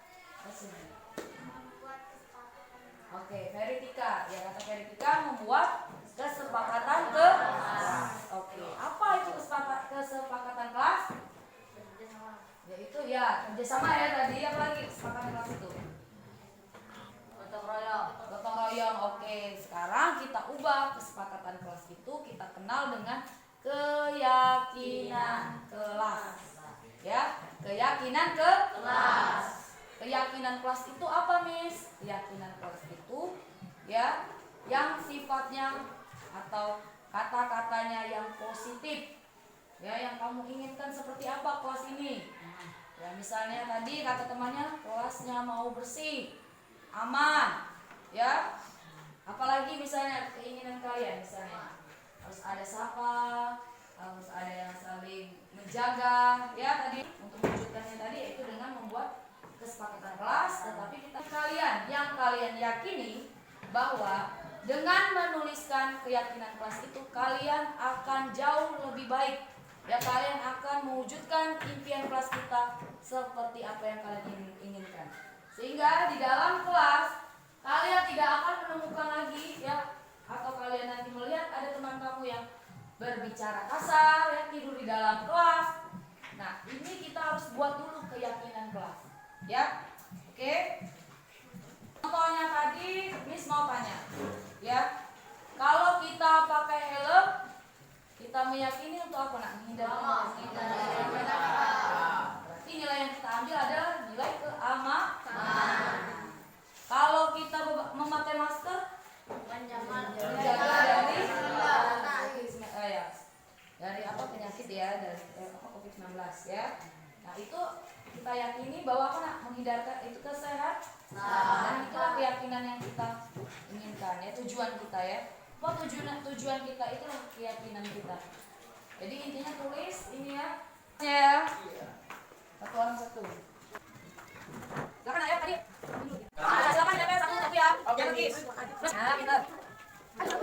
Oke, Veritika. Ya, kata Veritika membuat kesepakatan kelas. Oke, apa itu kesepakatan kelas? Yaitu ya kerjasama ya tadi. Apa lagi kesepakatan kelas itu? Gotong royong. Oke, sekarang kita ubah kesepakatan kelas itu, kita kenal dengan keyakinan kelas. Ya, keyakinan kelas. Keyakinan kelas itu apa, Miss? Keyakinan kelas itu ya yang sifatnya atau kata-katanya yang positif. Ya, yang kamu inginkan seperti apa kelas ini? Ya, misalnya tadi kata temannya kelasnya mau bersih, aman, ya. Apalagi misalnya keinginan kalian, misalnya harus ada sapa, harus ada yang saling menjaga, ya tadi. Untuk mewujudkannya tadi yaitu dengan membuat kesepakatan kelas, tetapi kita yang kalian yakini bahwa dengan menuliskan keyakinan kelas itu kalian akan jauh lebih baik. Ya, kalian akan mewujudkan impian kelas kita seperti apa yang kalian inginkan. Sehingga di dalam kelas kalian tidak akan menemukan lagi ya, atau kalian nanti melihat ada teman kamu yang berbicara kasar, yang tidur di dalam kelas. Nah, ini kita harus buat dulu keyakinan kelas. Ya. Oke. Contohnya tadi Miss mau tanya. Ya. Kalau kita pakai helm, kita meyakini untuk apa nak? Menghindari. Berarti nilai yang kita ambil adalah nilai keamanan. Kalau kita memakai masker, menjaga dari apa penyakit ya, dari COVID-19 ya. Nah, itu kita yakini bahwa apa nak? Menghindarkan itu kesehatan. Dan itulah keyakinan yang kita inginkan ya, tujuan kita ya. Apa tujuan kita itu keyakinan kita. Jadi intinya tulis ini ya. Ya. Satu orang satu. Silakan ayah tadi. Silakan ya, satu ya. Oke lagi. Nah, pintar. Satu.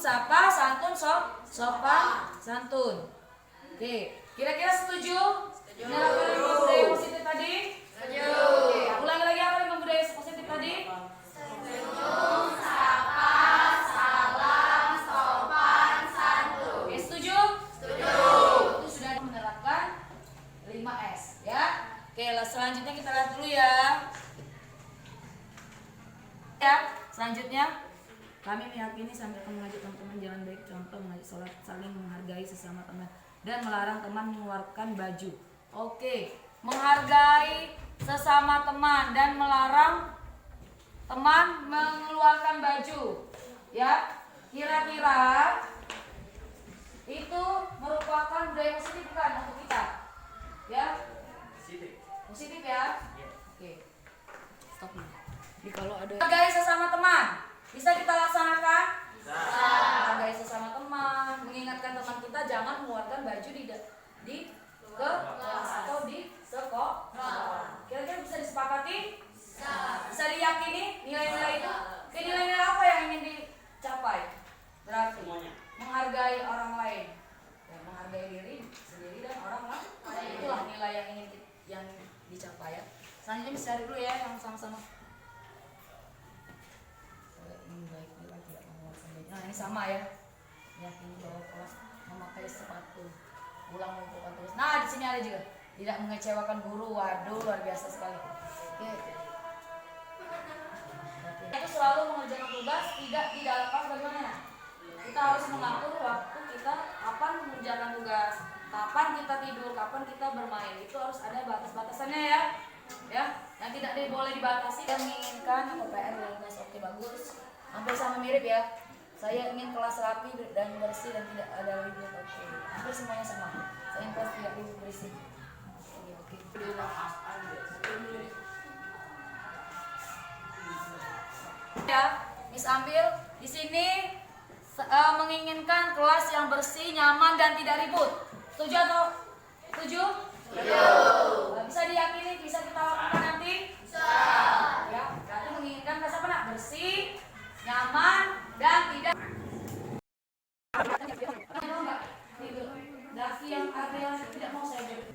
sapa, santun, sopan, santun. Oke, kira-kira setuju? Menerapkan lima budaya positif tadi? Setuju. Oke, ulangi lagi apa lima budaya positif tadi? Senyum, sapa, salam, sopan, santun. Oke, setuju? Setuju. Itu sudah menerapkan 5S ya. Oke, selanjutnya kita lihat dulu ya. Ya, selanjutnya kami meyakini sampai akan mengajak teman-teman jalan baik, contoh mengajak sholat, saling menghargai sesama teman, dan melarang teman mengeluarkan baju. Oke, menghargai sesama teman dan melarang teman mengeluarkan baju. Ya, kira-kira itu merupakan budaya positif bukan untuk kita? Ya, positif ya. Oke, stop nih. Jadi kalau ada menghargai sesama teman, bisa kita laksanakan? Bisa. Menghargai sesama teman, mengingatkan teman kita jangan mengeluarkan baju di kelas atau di sekolah. Kira-kira bisa disepakati? Bisa diyakini nilai-nilai itu? Nilai-nilai apa yang ingin dicapai? Berarti menghargai orang lain, ya, menghargai diri sendiri dan orang lain. Itulah nilai yang ingin dicapai ya. Selanjutnya bisa cari dulu ya yang sama-sama. Nah ini sama ya. Yakini bahwa kelas memakai sepatu, ulang mengumpulkan tugas. Nah di sini ada juga tidak mengecewakan guru. Waduh luar biasa sekali. Oke. Itu selalu mengerjakan tugas tidak lepas bagaimana? Kita harus mengatur waktu kita kapan mengerjakan tugas, kapan kita tidur, kapan kita bermain. Itu harus ada batas-batasannya ya. Ya, yang tidak boleh dibatasi. Yang menginginkan atau PR tugas oke bagus. Hampir sama mirip ya. Saya ingin kelas rapi dan bersih dan tidak ada ribut. Oke. Hampir semuanya sama. Saya ingin kelas tidak ribut bersih. Oke. Ya, Miss ambil di sini menginginkan kelas yang bersih, nyaman dan tidak ribut. Setuju atau setuju? Setuju. Bisa diyakini, bisa kita lakukan nanti? Bisa. Ya, berarti menginginkan kelas apa nak? Bersih, nyaman dan tidak. Daki yang ada yang tidak mau saya beri.